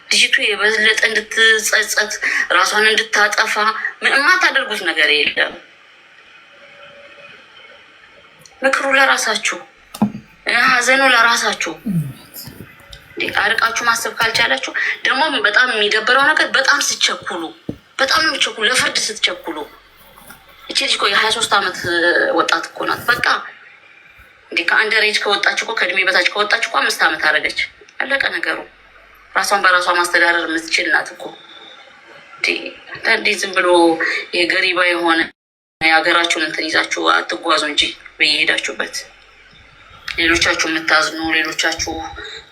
ልጅቱ የበለጠ እንድትጸጸት ራሷን እንድታጠፋ ምንም አታደርጉት ነገር የለም። ምክሩ ለራሳችሁ፣ ሀዘኑ ለራሳችሁ። አርቃችሁ ማሰብ ካልቻላችሁ ደግሞ በጣም የሚደብረው ነገር በጣም ስትቸኩሉ፣ በጣም ነው የሚቸኩሉ። ለፍርድ ስትቸኩሉ እቺ ልጅ እኮ የ23 ዓመት ወጣት እኮ ናት። በቃ እንዲህ ከአንደሬጅ ከወጣች እኮ ከእድሜ በታች ከወጣች እኮ 5 ዓመት አደረገች። አለቀ ነገሩ። ራሷን በራሷ ማስተዳደር የምትችል ናት እኮ። እንዲህ ዝም ብሎ የገሪባ የሆነ የሀገራችሁን እንትን ይዛችሁ አትጓዙ እንጂ በየሄዳችሁበት ሌሎቻችሁ የምታዝኑ፣ ሌሎቻችሁ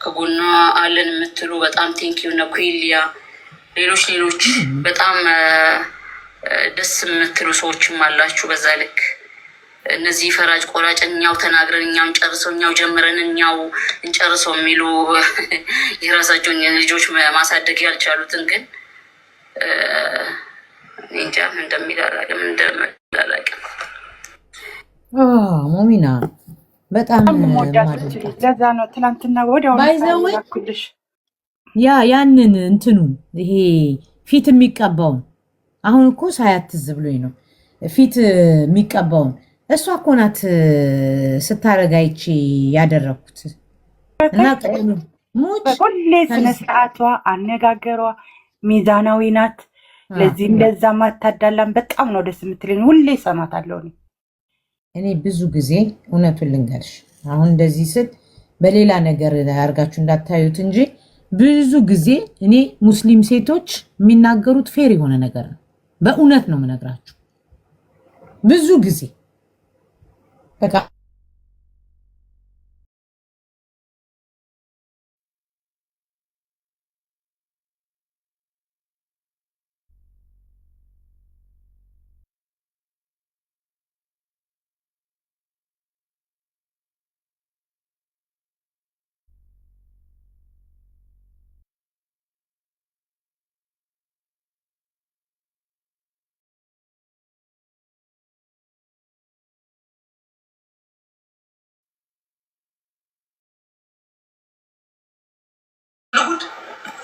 ከጎኗ አለን የምትሉ በጣም ቴንኪው ነው ኩይሊያ፣ ሌሎች በጣም ደስ የምትሉ ሰዎችም አላችሁ። በዛ ልክ እነዚህ ፈራጅ ቆራጭ እኛው ተናግረን እኛው እንጨርሰው እኛው ጀምረን እኛው እንጨርሰው የሚሉ የራሳቸውን ልጆች ማሳደግ ያልቻሉትን ግን እንጃ እንደሚላላቅም እንደምላላቅም ሞሚና በጣም ለዛ ነው ትናንትና ወዲያውልሽ ያንን እንትኑ ይሄ ፊት የሚቀባውን አሁን እኮ ሳያትዝ ብሎኝ ነው ፊት የሚቀባውን እሷ እኮ ናት ስታረግ አይቼ ያደረኩት። እና ሁሌ ስነስርዓቷ አነጋገሯ ሚዛናዊ ናት። ለዚህም ለዛ ማታዳላም በጣም ነው ደስ የምትለኝ። ሁሌ እሰማታለሁ። እኔ ብዙ ጊዜ እውነቱን ልንገርሽ አሁን እንደዚህ ስል በሌላ ነገር አድርጋችሁ እንዳታዩት እንጂ ብዙ ጊዜ እኔ ሙስሊም ሴቶች የሚናገሩት ፌር የሆነ ነገር ነው። በእውነት ነው የምነግራችሁ። ብዙ ጊዜ በቃ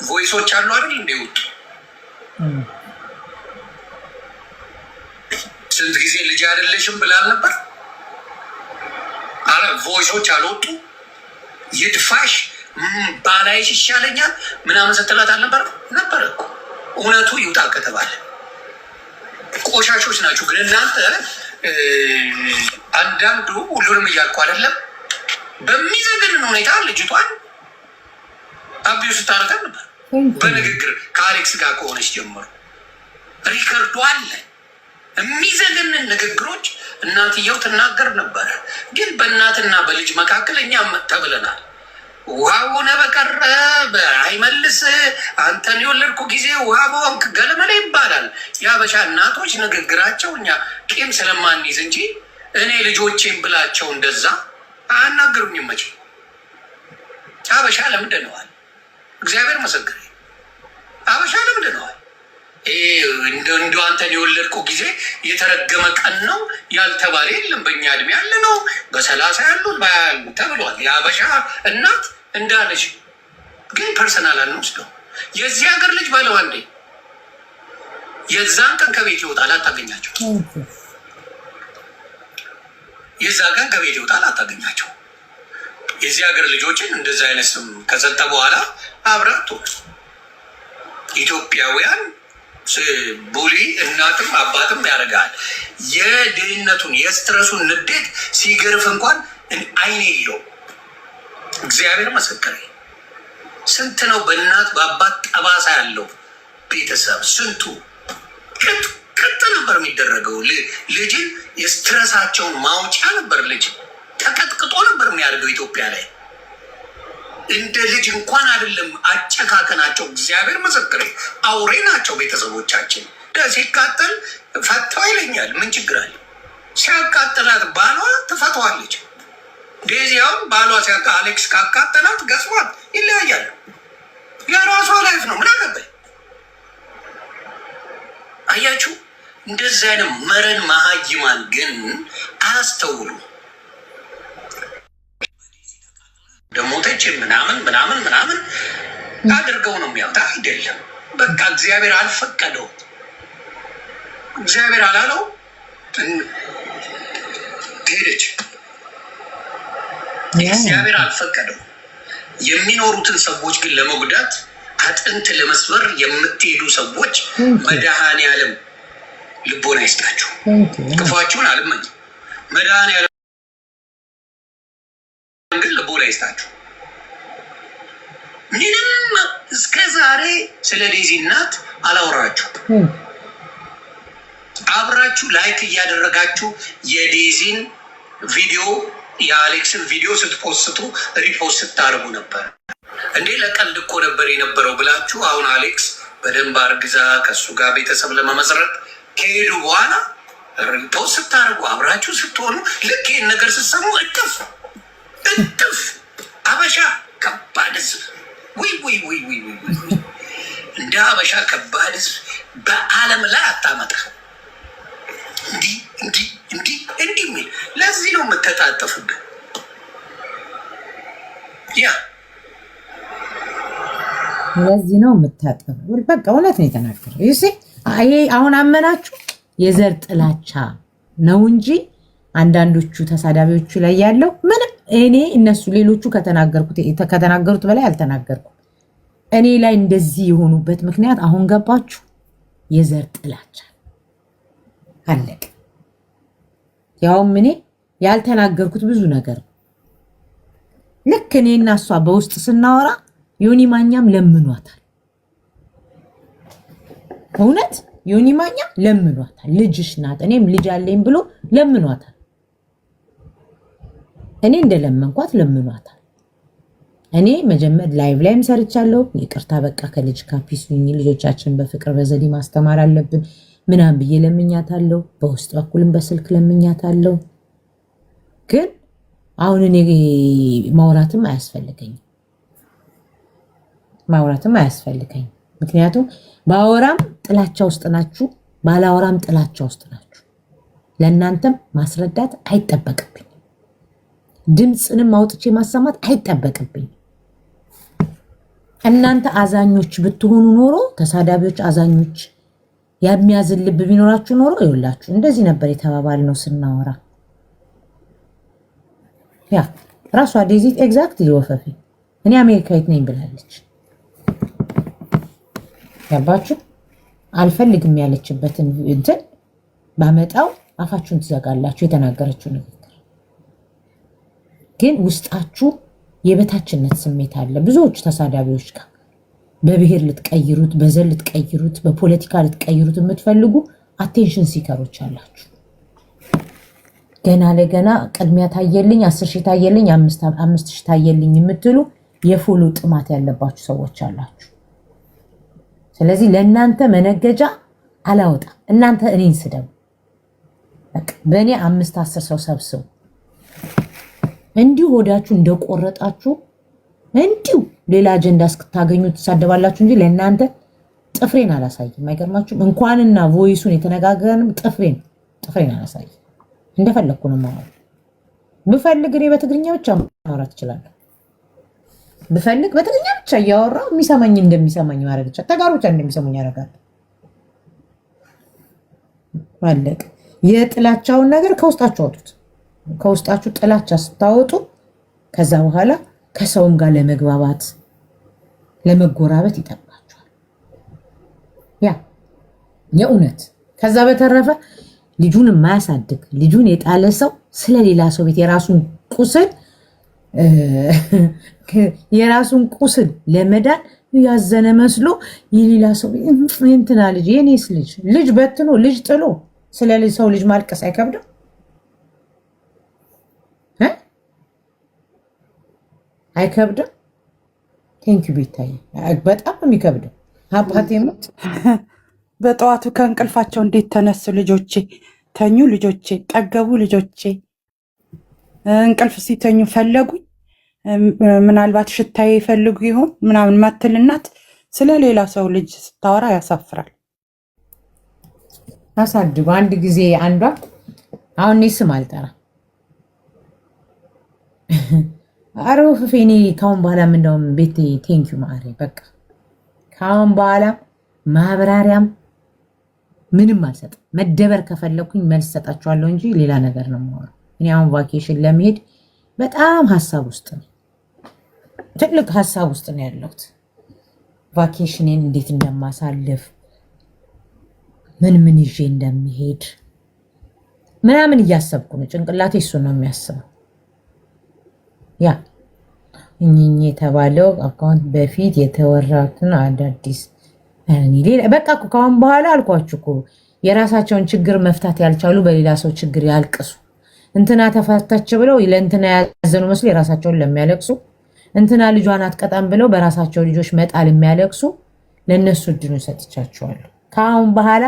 ቮይሶች አሉ አይደል? እንደውጥ ስንት ጊዜ ልጅ አይደለሽም ብላል ነበር። አረ ቮይሶች አልወጡ። ይድፋሽ ባላይሽ ይሻለኛል ምናምን ስትላት አልነበር? ነበር እኮ። እውነቱ ይውጣ ከተባለ ቆሻሾች ናቸው። ግን እናንተ አንዳንዱ ሁሉንም እያልኩ አይደለም፣ በሚዘገንን ሁኔታ ልጅቷን አቢዩስ ስታረጋት ነበር። በንግግር ከአሌክስ ጋር ከሆነች ጀምሮ ሪከርዶ አለ። የሚዘገንን ንግግሮች እናትየው ትናገር ነበረ። ግን በእናትና በልጅ መካከል እኛም ተብለናል። ውሃ ሆነ በቀረ አይመልስ አንተን የወለድኩ ጊዜ ውሃ በወንክ ገለመላ ይባላል። የአበሻ እናቶች ንግግራቸው እኛ ቂም ስለማንይዝ እንጂ እኔ ልጆቼን ብላቸው እንደዛ አያናግሩኝም። መቼ አበሻ ለምንድን ነዋል? እግዚአብሔር መሰግር አበሻ ለምንድን ነዋል? እንደ አንተን የወለድኩ ጊዜ የተረገመ ቀን ነው ያልተባለ የለም። በእኛ እድሜ ያለ ነው በ30 ያሉት በ20 ተብሏል። የአበሻ እናት እንዳለች ግን ፐርሰናል አንወስደው። የዚህ ሀገር ልጅ ባለው አንዴ የዛን ቀን ከቤት ይወጣል አታገኛቸው። የዛ ቀን ከቤት ይወጣል አታገኛቸው። የዚህ ሀገር ልጆችን እንደዚህ አይነት ስም ከሰጠ በኋላ አብረቱ ኢትዮጵያውያን ቡሊ እናትም አባትም ያደርጋል። የድህነቱን የስትረሱን ንዴት ሲገርፍ እንኳን አይኔ የለው። እግዚአብሔር መሰከረ። ስንት ነው በእናት በአባት ጠባሳ ያለው ቤተሰብ ስንቱ ቅጥ ነበር የሚደረገው። ልጅን የስትረሳቸውን ማውጫ ነበር። ልጅ ተቀጥቅጦ ነበር የሚያደርገው ኢትዮጵያ ላይ። እንደ ልጅ እንኳን አይደለም አጨካከናቸው። እግዚአብሔር መሰክሬ አውሬ ናቸው ቤተሰቦቻችን። ሲቃጠል ፈተው ይለኛል። ምን ችግር አለ? ሲያቃጥላት ባሏ ትፈተዋለች። ዴዚያውን ባሏ አሌክስ ካቃጠላት ገጽዋት ይለያያሉ። የራሷ ላይፍ ነው። ምን አገባኝ? አያችሁ፣ እንደዚህ አይነት መረን መሀይማን ግን አያስተውሉ። ደሞተች ምናምን ምናምን ምናምን አድርገው ነው የሚያወጣ አይደለም። በቃ እግዚአብሔር አልፈቀደው፣ እግዚአብሔር አላለው፣ ሄደች። እግዚአብሔር አልፈቀደው። የሚኖሩትን ሰዎች ግን ለመጉዳት አጥንት ለመስበር የምትሄዱ ሰዎች መድኃኔዓለም ልቦና ይስጣችሁ። ክፋችሁን አልመኝም። መድኃኔዓለም ግን ልቦና ይስጣችሁ። ምንም እስከ ዛሬ ስለ ዴዚ እናት አላወራችሁ። አብራችሁ ላይክ እያደረጋችሁ የዴዚን ቪዲዮ የአሌክስን ቪዲዮ ስትፖስቱ ሪፖስት ስታደርጉ ነበር። እንዴ ለቀልድ እኮ ነበር የነበረው ብላችሁ አሁን አሌክስ በደንብ አርግዛ ከእሱ ጋር ቤተሰብ ለመመስረት ከሄዱ በኋላ ሪፖስት ስታደርጉ አብራችሁ ስትሆኑ ልክ ይህን ነገር ስትሰሙ እጥፍ አበሻ ከባድ ህዝብ ወይ እንደ አበሻ ከባድ ህዝብ በዓለም ላይ አታመጣ። እንዲህ የሚል ለዚህ ነው የምተጣጠፉብን። ለዚህ ነው የምታጠብ። በቃ እውነት ነው የተናገረው። ይሄ አሁን አመናችሁ የዘር ጥላቻ ነው እንጂ አንዳንዶቹ ተሳዳቢዎቹ ላይ ያለው ምንም እኔ እነሱ ሌሎቹ ከተናገሩት በላይ አልተናገርኩም። እኔ ላይ እንደዚህ የሆኑበት ምክንያት አሁን ገባችሁ? የዘር ጥላቻ አለቀ። ያውም እኔ ያልተናገርኩት ብዙ ነገር ልክ እኔና እሷ በውስጥ ስናወራ ዮኒ ማኛም ለምኗታል። እውነት ዮኒ ማኛ ለምኗታል። ልጅሽ ናት እኔም ልጅ አለኝ ብሎ ለምኗታል። እኔ እንደለመንኳት ለምኗታል። እኔ መጀመር ላይቭ ላይም ሰርቻለሁ። ይቅርታ በቃ ከልጅ ካፒሱኝ ልጆቻችን በፍቅር በዘዴ ማስተማር አለብን ምናምን ብዬ ለምኛታለሁ። በውስጥ በኩልም በስልክ ለምኛታለሁ። ግን አሁን እኔ ማውራትም አያስፈልገኝም። ምክንያቱም ባወራም ጥላቻ ውስጥ ናችሁ፣ ባላወራም ጥላቻ ውስጥ ናችሁ። ለእናንተም ማስረዳት አይጠበቅብኝ፣ ድምፅንም አውጥቼ ማሰማት አይጠበቅብኝ። እናንተ አዛኞች ብትሆኑ ኖሮ ተሳዳቢዎች አዛኞች የሚያዝን ልብ ቢኖራችሁ ኖሮ ይውላችሁ እንደዚህ ነበር የተባባልነው ስናወራ። ያ ራሷ ዴዚት ኤግዛክትሊ ወፈፊ እኔ አሜሪካዊት ነኝ ብላለች። ያባችሁ አልፈልግም ያለችበትን እንትን ባመጣው አፋችሁን ትዘጋላችሁ። የተናገረችው ንግግር ግን ውስጣችሁ የበታችነት ስሜት አለ። ብዙዎች ተሳዳቢዎች ጋር በብሔር ልትቀይሩት፣ በዘር ልትቀይሩት፣ በፖለቲካ ልትቀይሩት የምትፈልጉ አቴንሽን ሲከሮች አላችሁ። ገና ለገና ቅድሚያ ታየልኝ፣ 10 ሺህ ታየልኝ፣ 5 ሺህ ታየልኝ የምትሉ የፎሎ ጥማት ያለባችሁ ሰዎች አላችሁ። ስለዚህ ለእናንተ መነገጃ አላወጣ። እናንተ እኔን ስደቡ፣ በእኔ 5-10 ሰው ሰብስቡ። እንዲሁ ሆዳችሁ እንደቆረጣችሁ እንዲሁ ሌላ አጀንዳ እስክታገኙ ትሳደባላችሁ እንጂ ለእናንተ ጥፍሬን አላሳይም። አይገርማችሁም? እንኳንና ቮይሱን የተነጋገርንም ጥፍሬን አላሳይም። እንደፈለግኩ ነው ማወራ። ብፈልግ እኔ በትግርኛ ብቻ ማውራት እችላለሁ። ብፈልግ በትግርኛ ብቻ እያወራሁ የሚሰማኝ እንደሚሰማኝ ማድረግ ብቻ፣ ተጋሩ ብቻ እንደሚሰሙኝ ያደርጋል። አለቅ። የጥላቻውን ነገር ከውስጣችሁ አውጡት። ከውስጣችሁ ጥላቻ ስታወጡ ከዛ በኋላ ከሰውም ጋር ለመግባባት ለመጎራበት ይጠቅማችኋል። ያ የእውነት። ከዛ በተረፈ ልጁን የማያሳድግ ልጁን የጣለ ሰው ስለሌላ ሰው ቤት የራሱን ቁስል ለመዳን ያዘነ መስሎ የሌላ ሰው እንትና ልጅ የኔስ ልጅ በትኖ ልጅ ጥሎ ስለ ሰው ልጅ ማልቀስ አይከብድም? አይከብድም? ቴንኪ ቤታዬ። በጣም የሚከብደው አባቴ ሞት። በጠዋቱ ከእንቅልፋቸው እንዴት ተነሱ ልጆቼ? ተኙ ልጆቼ፣ ጠገቡ ልጆቼ። እንቅልፍ ሲተኙ ፈለጉኝ። ምናልባት ሽታዬ ይፈልጉ ይሆን ምናምን ማትል እናት ስለ ሌላ ሰው ልጅ ስታወራ ያሳፍራል። አሳድጉ። አንድ ጊዜ አንዷ አሁን እኔ ስም አልጠራም። አረ ፍፌኔ ካሁን በኋላም እንደውም ቤቴ ቴንኪዩ ማሬ፣ በቃ ካሁን በኋላ ማብራሪያም ምንም አልሰጥም። መደበር ከፈለኩኝ መልስ ሰጣችኋለሁ እንጂ ሌላ ነገር ነው የማወራው። እኔ አሁን ቫኬሽን ለመሄድ በጣም ሀሳብ ውስጥ ነው፣ ትልቅ ሀሳብ ውስጥ ነው ያለሁት። ቫኬሽኔን እንዴት እንደማሳልፍ ምን ይዤ እንደሚሄድ ምናምን እያሰብኩ ነው። ጭንቅላቴ እሱ ነው የሚያስበው። ያ እኚህ የተባለው አካውንት በፊት የተወራትን አዳዲስ በቃ ካሁን በኋላ አልኳችሁ እኮ የራሳቸውን ችግር መፍታት ያልቻሉ በሌላ ሰው ችግር ያልቅሱ። እንትና ተፈታች ብለው ለእንትና ያዘኑ መስሎ የራሳቸውን ለሚያለቅሱ፣ እንትና ልጇን አትቀጣም ብለው በራሳቸው ልጆች መጣል የሚያለቅሱ ለነሱ እድሉን ሰጥቻቸዋለሁ። ካሁን በኋላ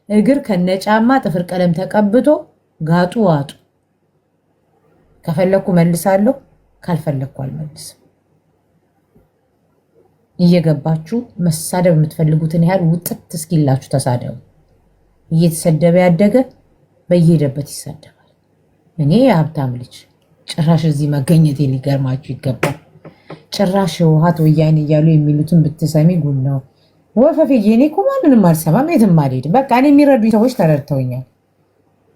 እግር ከነጫማ ጥፍር ቀለም ተቀብቶ ጋጡ ዋጡ። ከፈለኩ መልሳለሁ፣ ካልፈለኩ አልመልስም። እየገባችሁ መሳደብ የምትፈልጉትን ያህል ውጥት እስኪላችሁ ተሳደቡ። እየተሰደበ ያደገ በየሄደበት ይሳደባል። እኔ የሀብታም ልጅ ጭራሽ እዚህ መገኘት ሊገርማችሁ ይገባል። ጭራሽ ህወሓት ወያኔ እያሉ የሚሉትን ብትሰሚ ጉድ ነው። ወፈፌ እኔ እኮ ማንንም አልሰማም፣ የትም አልሄድም። በቃ እኔ የሚረዱኝ ሰዎች ተረድተውኛል።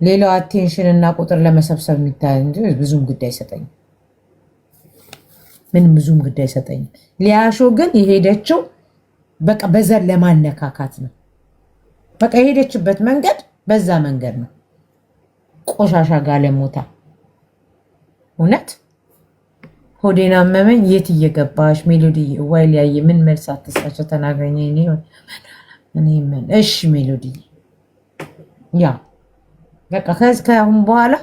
ሌላው አቴንሽን እና ቁጥር ለመሰብሰብ የሚታይ እንጂ ብዙም ጉዳይ አይሰጠኝም። ምን ብዙም ጉዳይ አይሰጠኝም። ሊያሾ ግን የሄደችው በቃ በዘር ለማነካካት ነው። በቃ የሄደችበት መንገድ በዛ መንገድ ነው። ቆሻሻ ጋለሞታ እውነት ሆዴን አመመኝ። የት እየገባሽ ሜሎዲ ዋይ ሊያየ ምን መልስ አትስጣቸው ተናግረኝ። እኔ ምን እሺ ሜሎዲ ያ በቃ ከአሁን በኋላ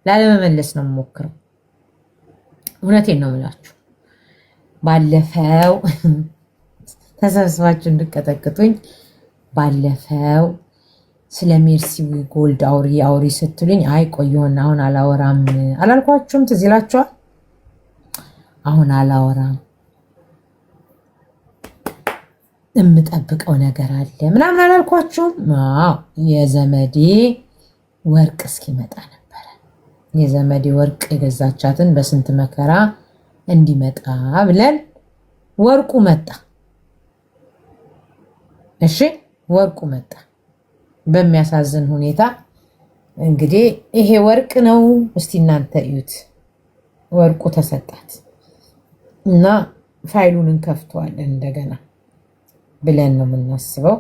ላለመመለስ ነው የምሞክረው። እውነቴን ነው የምላችሁ። ባለፈው ተሰብስባችሁ እንድቀጠቅጡኝ ባለፈው ስለ ሜርሲ ጎልድ አውሪ ስትሉኝ አይ ቆየሁና አሁን አላወራም አላልኳችሁም? ትዝ ይላችኋል። አሁን አላወራም የምጠብቀው ነገር አለ ምናምን አላልኳችሁም? የዘመዴ ወርቅ እስኪመጣ ነበረ። የዘመዴ ወርቅ የገዛቻትን በስንት መከራ እንዲመጣ ብለን ወርቁ መጣ። እሺ ወርቁ መጣ። በሚያሳዝን ሁኔታ እንግዲህ ይሄ ወርቅ ነው። እስቲ እናንተ እዩት። ወርቁ ተሰጣት እና ፋይሉን እንከፍተዋለን እንደገና ብለን ነው የምናስበው።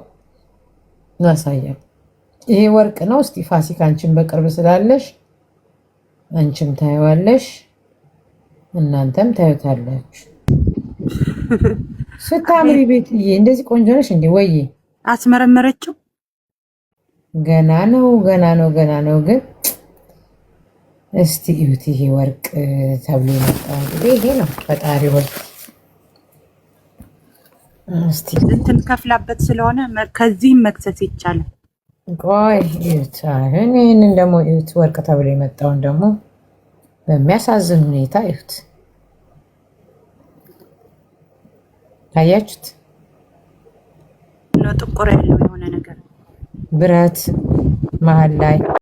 እናሳያለን። ይሄ ወርቅ ነው። እስቲ ፋሲካ አንቺን በቅርብ ስላለሽ አንቺም ታየዋለሽ፣ እናንተም ታዩታላችሁ። ስታምሪ ቤትዬ እንደዚህ ቆንጆ ነሽ እንዴ? ወይ አስመረመረችው። ገና ነው ግን እስቲ እዩት። ይሄ ወርቅ ተብሎ የመጣው እንግዲህ ይሄ ነው። ፈጣሪ ወርቅ እስቲ እንትን ከፍላበት ስለሆነ ከዚህም መክሰስ ይቻላል። ቆይ እዩት። አሁን ይህንን ደግሞ እዩት። ወርቅ ተብሎ የመጣውን ደግሞ በሚያሳዝን ሁኔታ እዩት። ታያችሁት? ጥቁር ያለው የሆነ ነገር ብረት መሀል ላይ